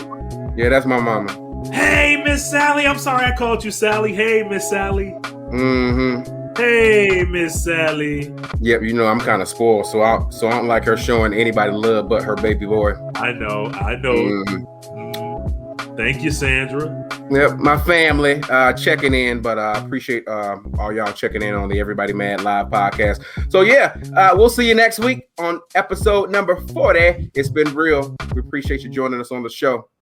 Yeah, that's my mama. Hey, Miss Sally. I'm sorry I called you Sally. Hey, Miss Sally. Mm-hmm. Hey, Miss Sally. Yep, you know I'm kind of spoiled, so I don't like her showing anybody love but her baby boy. I know. Mm-hmm. Thank you, Sandra. Yep, my family checking in, but I appreciate all y'all checking in on the Everybody Mad Live podcast. So yeah, we'll see you next week on episode number 40. It's been real. We appreciate you joining us on the show.